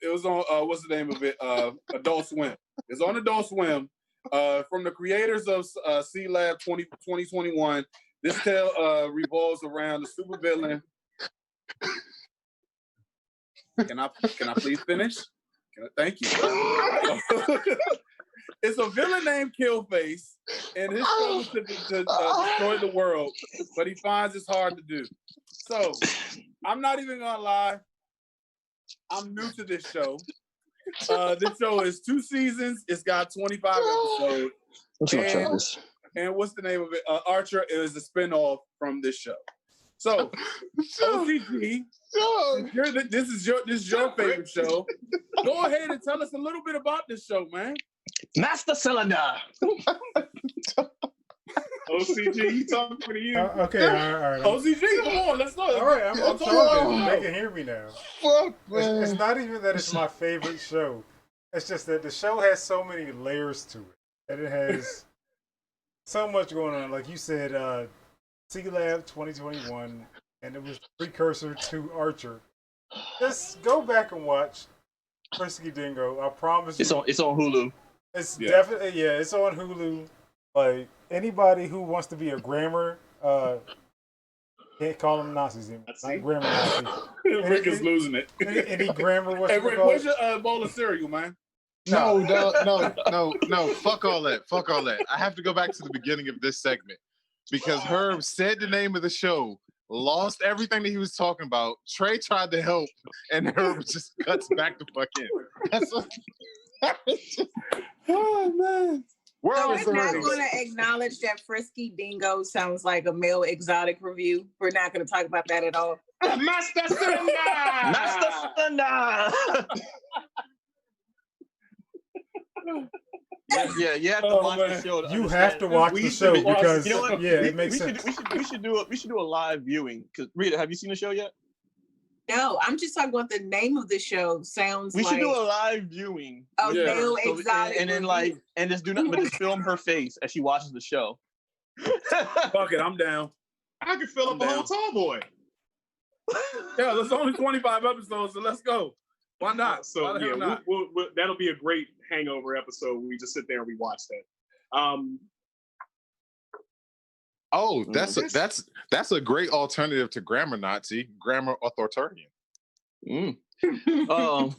It was on what's the name of it? Adult Swim. It's on Adult Swim. From the creators of C Lab 2021. This tale revolves around the supervillain. Can I please finish? Thank you. It's a villain named Killface, and his goal is to destroy the world, but he finds it's hard to do. So, I'm not even gonna lie. I'm new to this show. This show is 2 seasons. It's got 25 episodes. And what's the name of it? Archer is a spinoff from this show. So, OCG, this is your favorite show. Go ahead and tell us a little bit about this show, man. Master Cylinder. OCG, you talking to you? Okay, all right. OCG, come on, let's go. All right, I'm talking. They can hear me now. Fuck, man. It's not even that it's my favorite show. It's just that the show has so many layers to it. And it has so much going on. Like you said, C Lab 2021, and it was precursor to Archer. Just go back and watch Frisky Dingo. I promise you. It's on Hulu. It's definitely, it's on Hulu. Like, anybody who wants to be a grammar, can't call them Nazis anymore. Not grammar Nazis. Rick is losing it. Any grammar, Hey, Rick, where's your bowl of cereal, man? No. Fuck all that. Fuck all that. I have to go back to the beginning of this segment because Herb said the name of the show, lost everything that he was talking about. Trey tried to help, and Herb just cuts back the fuck in. That's what, oh man. So we're not going to acknowledge that Frisky Dingo sounds like a male exotic review. We're not going to talk about that at all. Master Cylinder! Master Cylinder! Yeah, you have to watch the show. You have to watch the show because you know what? It makes sense. We should do a live viewing. Cause Rita, have you seen the show yet? No, I'm just talking about the name of the show. Sounds. We should do a live viewing. A male exotic, and then just do nothing but just film her face as she watches the show. Fuck it, I'm down. I could fill up a whole tall boy. Yeah, there's only 25 episodes, so let's go. Why not? So yeah, we'll, that'll be a great hangover episode. We just sit there and we watch that. Oh, that's a great alternative to grammar Nazi, grammar authoritarian. Well,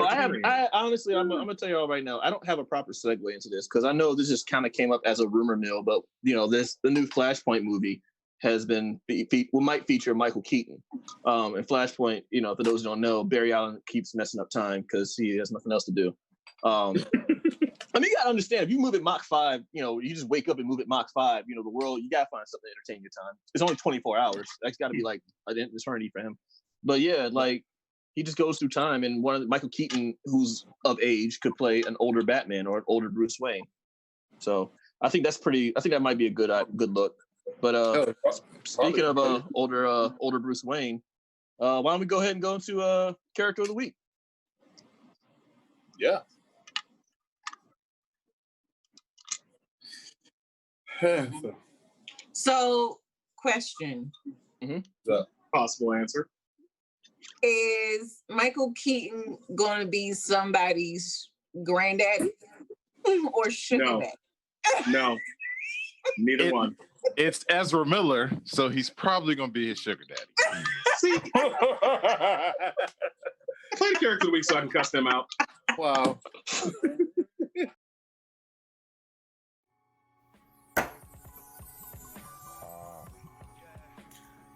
I honestly, I'm gonna tell you all right now, I don't have a proper segue into this because I know this just kind of came up as a rumor mill, but the new Flashpoint movie has been might feature Michael Keaton. And Flashpoint, for those who don't know, Barry Allen keeps messing up time because he has nothing else to do. I mean, you gotta understand, if you move at Mach 5, you just wake up and move at Mach 5, the world, you gotta find something to entertain your time. It's only 24 hours. That's gotta be like an eternity for him. But yeah, he just goes through time, and Michael Keaton, who's of age, could play an older Batman or an older Bruce Wayne. So I think that might be a good look. But speaking of older Bruce Wayne, why don't we go ahead and go into character of the week? Yeah. So, question. Possible answer. Is Michael Keaton going to be somebody's granddaddy or sugar daddy? No. Neither one. It's Ezra Miller, so he's probably going to be his sugar daddy. See? Play the character of the week so I can cuss them out. Wow.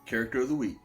Character of the week.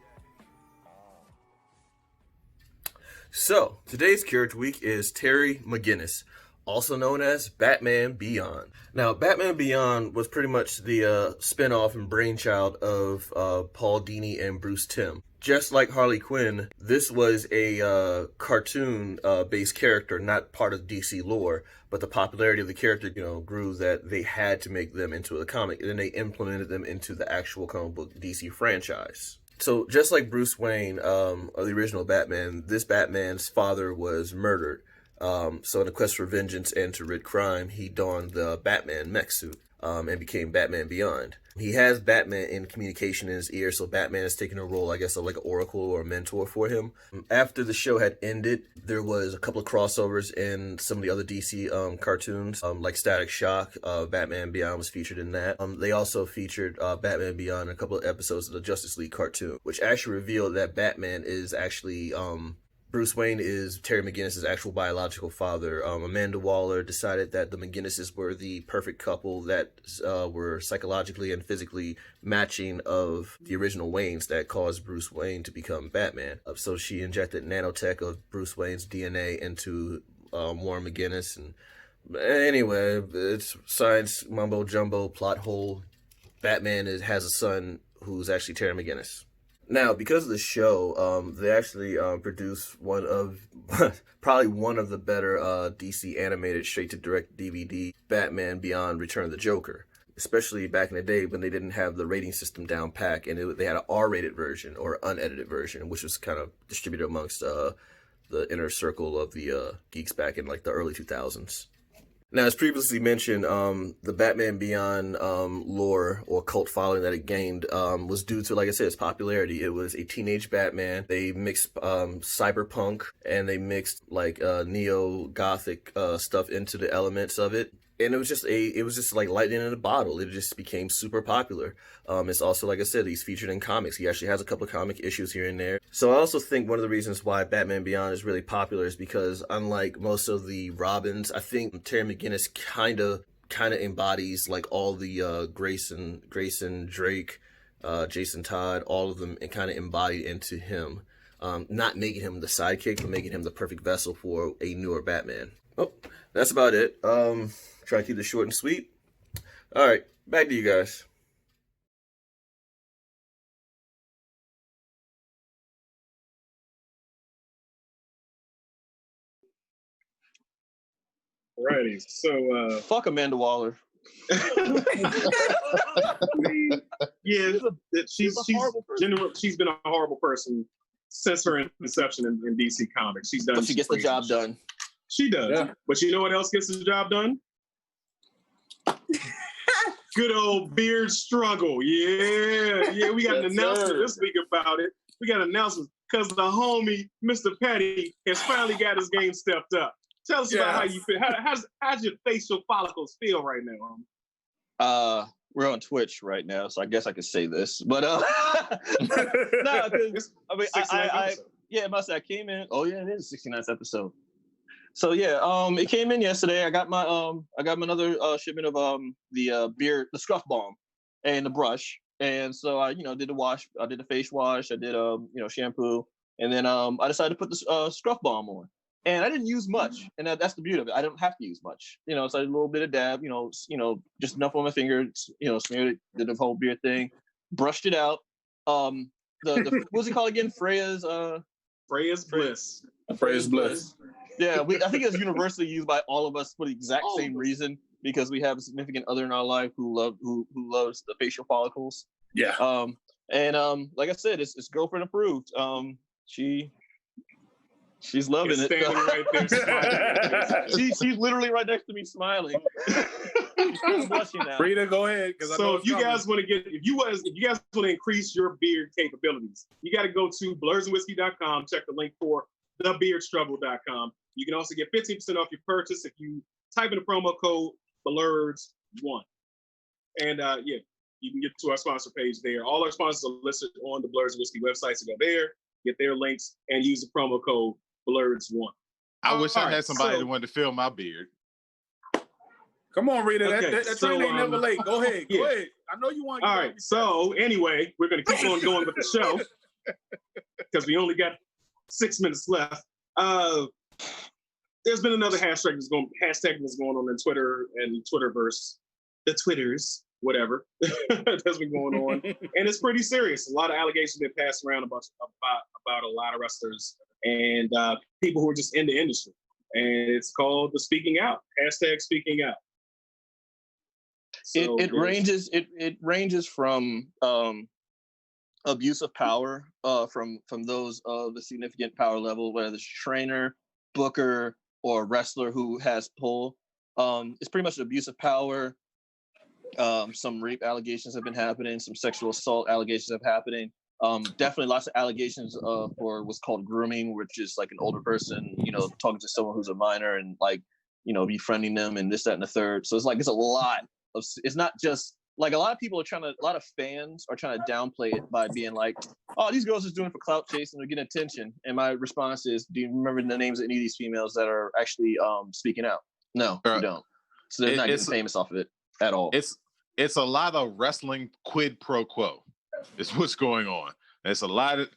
So, today's character week is Terry McGinnis, also known as Batman Beyond. Now, Batman Beyond was pretty much the spin-off and brainchild of Paul Dini and Bruce Timm. Just like Harley Quinn, this was a cartoon-based character, not part of DC lore, but the popularity of the character, grew that they had to make them into a comic, and then they implemented them into the actual comic book DC franchise. So just like Bruce Wayne of the original Batman, this Batman's father was murdered. So in a quest for vengeance and to rid crime, he donned the Batman mech suit. and became Batman Beyond. He has Batman in communication in his ear, so Batman is taking a role, I guess, of like an oracle or a mentor for him. After the show had ended, there was a couple of crossovers in some of the other DC cartoons, like Static Shock. Batman Beyond was featured in that. They also featured Batman Beyond in a couple of episodes of the Justice League cartoon, which actually revealed that Batman is actually Bruce Wayne is Terry McGinnis' actual biological father. Amanda Waller decided that the McGinnises were the perfect couple that were psychologically and physically matching of the original Waynes that caused Bruce Wayne to become Batman. So she injected nanotech of Bruce Wayne's DNA into Warren McGinnis. And anyway, it's science mumbo jumbo plot hole. Batman has a son who's actually Terry McGinnis. Now, because of the show, they actually produced probably one of the better DC animated straight-to-direct DVD, Batman Beyond Return of the Joker. Especially back in the day when they didn't have the rating system down pat, and they had an R-rated version or unedited version, which was kind of distributed amongst the inner circle of the geeks back in like the early 2000s. Now, as previously mentioned, the Batman Beyond lore or cult following that it gained was due to, like I said, its popularity. It was a teenage Batman. They mixed cyberpunk and they mixed like neo-gothic stuff into the elements of it. And it was just like lightning in a bottle. It just became super popular. It's also, like I said, he's featured in comics. He actually has a couple of comic issues here and there. So I also think one of the reasons why Batman Beyond is really popular is because, unlike most of the Robins, I think Terry McGinnis kind of embodies like all the Grayson Drake, Jason Todd, all of them, and kind of embodied into him. Not making him the sidekick, but making him the perfect vessel for a newer Batman. Oh, that's about it. Try to keep this short and sweet. All right, back to you guys. Alrighty, so fuck Amanda Waller. Yeah, she's been a horrible person since her inception in DC Comics. She's done. But she gets the job done. She does. Yeah. But you know what else gets the job done? Good old beard struggle. Yeah. We got an announcement this week about it. We got an announcement because the homie, Mr. Petty, has finally got his game stepped up. Tell us about how you feel. How's your facial follicles feel right now? We're on Twitch right now, so I guess I could say this. But no, because I mean, I must say I came in. Oh yeah, it is the 69th episode. So yeah, it came in yesterday. I got my another shipment of the beard, the scruff balm, and the brush. And so I did the wash. I did the face wash. I did shampoo, and then I decided to put the scruff balm on. And I didn't use much, and that's the beauty of it. I don't have to use much, so I did a little bit of dab, just enough on my finger, smeared it, did the whole beard thing, brushed it out. The what was it called again? Freya's Bliss. Freya's Bliss. Yeah, I think it's universally used by all of us for the exact same reason, because we have a significant other in our life who loves the facial follicles. Yeah. And like I said, it's girlfriend approved. She's loving it. Standing right there smiling. She's literally right next to me smiling. I'm blushing now. Rita, go ahead. So if you guys want to increase your beard capabilities, you got to go to blurredsandwhiskey.com. Check the link for thebeardstruggle.com. You can also get 15% off your purchase if you type in the promo code BLURREDS1. And you can get to our sponsor page there. All our sponsors are listed on the Blurreds and Whiskey website, so go there, get their links, and use the promo code BLURREDS1. I wish I had somebody that wanted to fill my beard. Come on, Rita. That train ain't never late. Go ahead. Go ahead. I know you want to. All right. So anyway, we're going to keep on going with the show because we only got 6 minutes left. There's been another hashtag that's going on in Twitter and Twitterverse, the Twitters, whatever, that's been going on, and it's pretty serious. A lot of allegations been passed around about a lot of wrestlers and people who are just in the industry, and it's called the Speaking Out hashtag Speaking Out. So it ranges from abuse of power from those of a significant power level, whether it's trainer, booker, or wrestler who has pull. It's pretty much an abuse of power Some rape allegations have been happening. Some sexual assault allegations have happening. Definitely lots of allegations for what's called grooming, which is like an older person, talking to someone who's a minor and like, befriending them and this, that, and the third. So it's a lot of, it's not just like a lot of fans are trying to downplay it by being like, oh, these girls are doing it for clout chasing, they're getting attention. And my response is, do you remember the names of any of these females that are actually speaking out? No, you don't. So they're not getting famous off of it at all. It's a lot of wrestling quid pro quo. Is what's going on. It's a lot of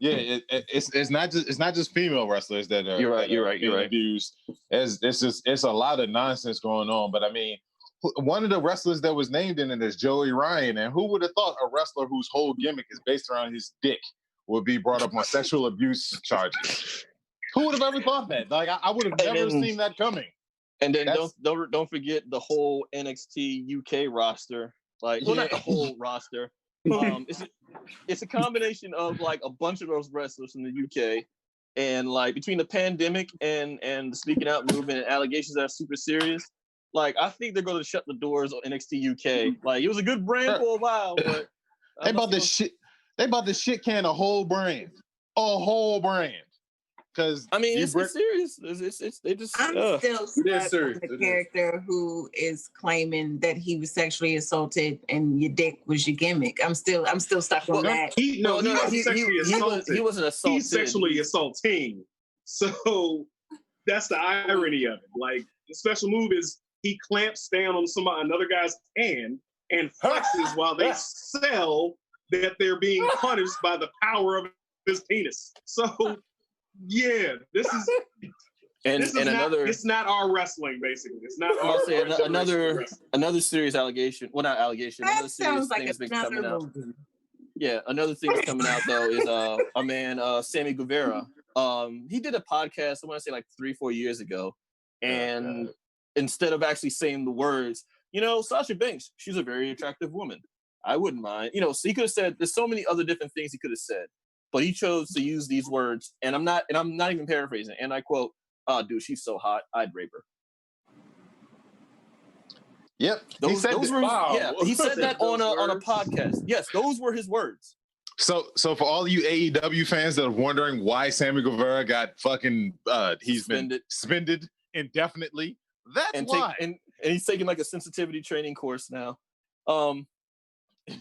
it's not just female wrestlers that are you're right. abused. It's a lot of nonsense going on. But I mean, one of the wrestlers that was named in it is Joey Ryan, and who would have thought a wrestler whose whole gimmick is based around his dick would be brought up on sexual abuse charges? Who would have ever thought that? Like I would have never seen that coming. And then don't forget the whole NXT UK roster. Like, well, not the whole roster. It's a combination of like a bunch of those wrestlers from the UK, and like between the pandemic and the speaking out movement and allegations that are super serious. Like, I think they're going to shut the doors on NXT UK. Like, it was a good brand for a while, but they about to shit can a whole brand. Because I mean, it's serious. It's they just. I'm still stuck serious. with the character who is claiming that he was sexually assaulted and your dick was your gimmick. I'm still stuck on that. He wasn't assaulted. He's sexually assaulting. So that's the irony of it. Like, the special move is he clamps down on another guy's hand and flexes while they sell that they're being punished by the power of his penis. So. Yeah, this is it's not our wrestling, basically. It's not our another serious allegation. Well, not allegation. That another serious thing that's been coming out. Yeah, another thing that's coming out though is our man Sammy Guevara. He did a podcast, I want to say like 3-4 years ago, and instead of actually saying the words, Sasha Banks, she's a very attractive woman. I wouldn't mind. So he could have said, there's so many other different things he could have said. But he chose to use these words, and I'm not even paraphrasing. And I quote, "Oh, dude, she's so hot, I'd rape her." Yep, he said that on a podcast. Yes, those were his words. So for all you AEW fans that are wondering why Sammy Guevara got fucking he's been suspended indefinitely, that's why. And he's taking like a sensitivity training course now.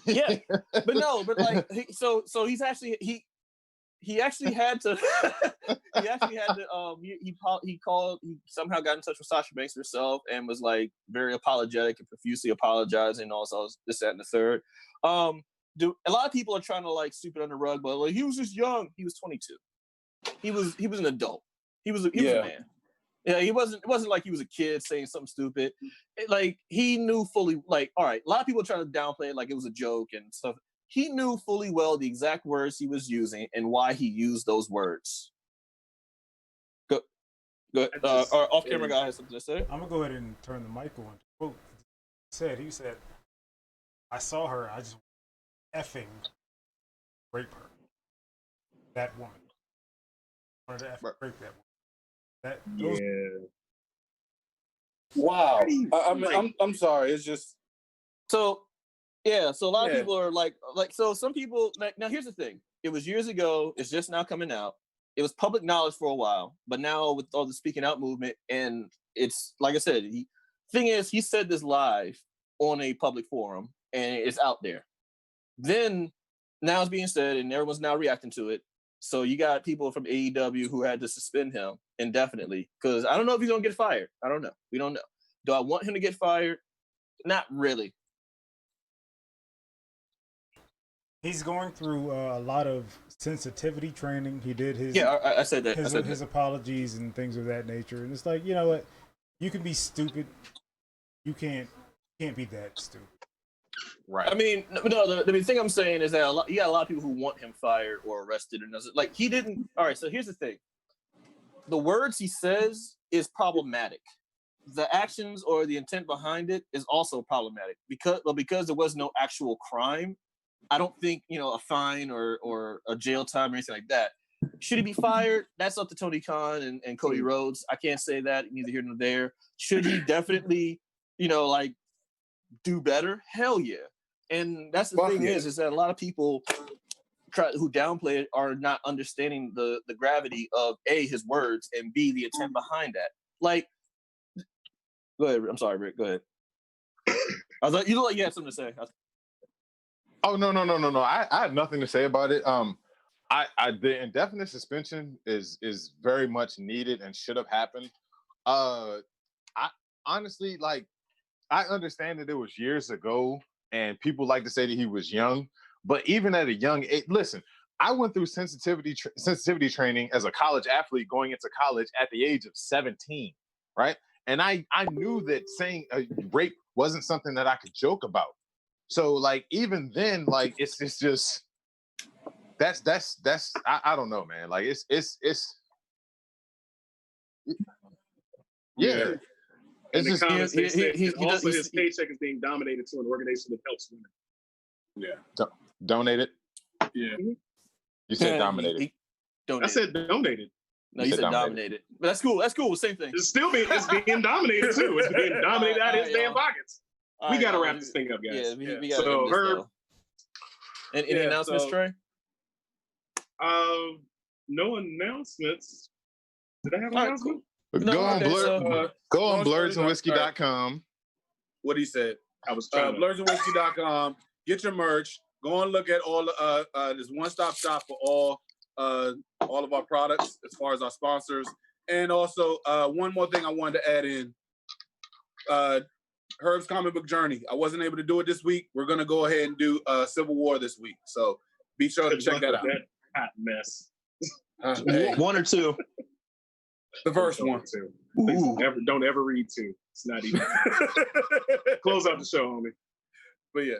Yeah, but like he actually had to he somehow got in touch with Sasha Banks herself and was like very apologetic and profusely apologizing and also this, that, and the third. A lot of people are trying to like sweep it under the rug, but like he was just young. He was 22. He was an adult. He was a man. Yeah, it wasn't like he was a kid saying something stupid. Like, he knew fully, like, all right, a lot of people are trying to downplay it like it was a joke and stuff. He knew fully well the exact words he was using and why he used those words. Go. Our off-camera guy has something to say. I'm going to go ahead and turn the mic on. Quote, he said, I saw her, I just effing rape her. That woman. I wanted to effing rape that woman. Wow. I'm sorry. It's just so a lot of people are like so some people like, now here's the thing. It was years ago. It's just now coming out. It was public knowledge for a while, but now with all the speaking out movement, and it's like I said, thing is he said this live on a public forum and it's out there. Then now it's being said and everyone's now reacting to it. So you got people from AEW who had to suspend him indefinitely because I don't know if he's gonna get fired. I don't know. We don't know. Do I want him to get fired? Not really. He's going through a lot of sensitivity training. He did his I said that. His apologies and things of that nature. And it's like, you know what? You can be stupid. You can't be that stupid. Right. I mean, no. The thing I'm saying is that you got a lot of people who want him fired or arrested, and like he didn't. All right. So here's the thing: the words he says is problematic. The actions or the intent behind it is also problematic because there was no actual crime. I don't think a fine or a jail time or anything like that. Should he be fired? That's up to Tony Khan and Cody Rhodes. I can't say that, neither here nor there. Should he definitely like do better? Hell yeah. And that's the thing is that a lot of people who downplay it are not understanding the gravity of A, his words, and B, the intent behind that. Like, go ahead. I'm sorry, Rick. Go ahead. I was like, you look like you had something to say. Oh no. I have nothing to say about it. The indefinite suspension is very much needed and should have happened. I honestly, like, I understand that it was years ago and people like to say that he was young, but even at a young age, listen, I went through sensitivity training as a college athlete going into college at the age of 17, right? And I knew that saying rape wasn't something that I could joke about. So like, even then, like, it's just, that's I don't know, man. Like it's yeah. In It's the comments, they said he also does- his paycheck is being dominated to an organization that helps women. Yeah. Donated. Yeah. You said dominated. Donated. I said donated. No, you said dominated. But that's cool. That's cool. Same thing. It's being dominated too. It's being dominated out of his damn pockets. We got to wrap this thing up, guys. Yeah, we got to so wrap this Herb. though. And any announcements, Trey? No announcements. Did I have an announcement? Go on blurredsandwhiskey.com. What he said. I was trying blurredsandwhiskey.com. Get your merch. Go and look at all this one-stop shop for all of our products as far as our sponsors. And also, one more thing I wanted to add in. Herb's comic book journey. I wasn't able to do it this week. We're gonna go ahead and do Civil War this week. So be sure to check that out. That hot mess. One or two. The first one. Don't ever read two. It's not even. Close out the show, homie. But yeah.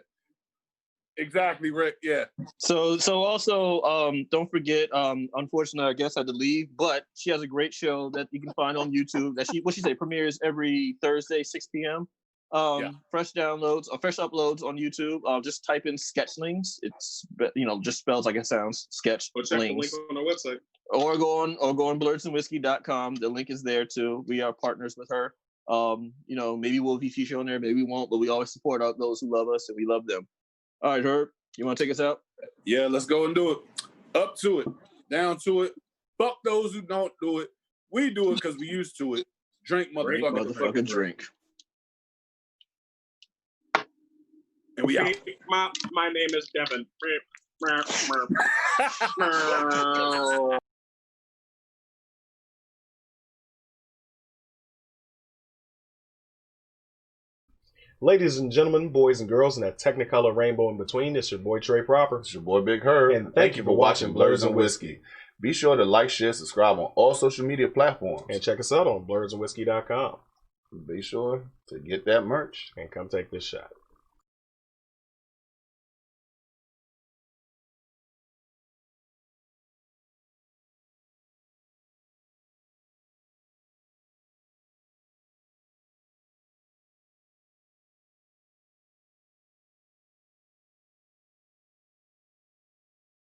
Exactly, Rick. Yeah. So also, don't forget, unfortunately, our guest had to leave, but she has a great show that you can find on YouTube that she say premieres every Thursday, 6 p.m. Fresh downloads or fresh uploads on YouTube. Just type in Sketchlings. It's just spells like it sounds. Sketchlings. Or check the link on our website. Or go on blurredsandwhiskey.com. The link is there too. We are partners with her. Maybe we'll be featured on there, maybe we won't, but we always support those who love us and we love them. All right, Herb, you want to take us out? Yeah, let's go and do it. Up to it, down to it. Fuck those who don't do it. We do it because we used to it. Drink, motherfucking drink. And we out. My name is Devin. Ladies and gentlemen, boys and girls, and that technicolor rainbow in between, it's your boy Trey Proper. It's your boy Big Herb. And thank you for watching Blurs and Whiskey. Be sure to like, share, subscribe on all social media platforms. And check us out on blurredsandwhiskey.com. Be sure to get that merch. And come take this shot.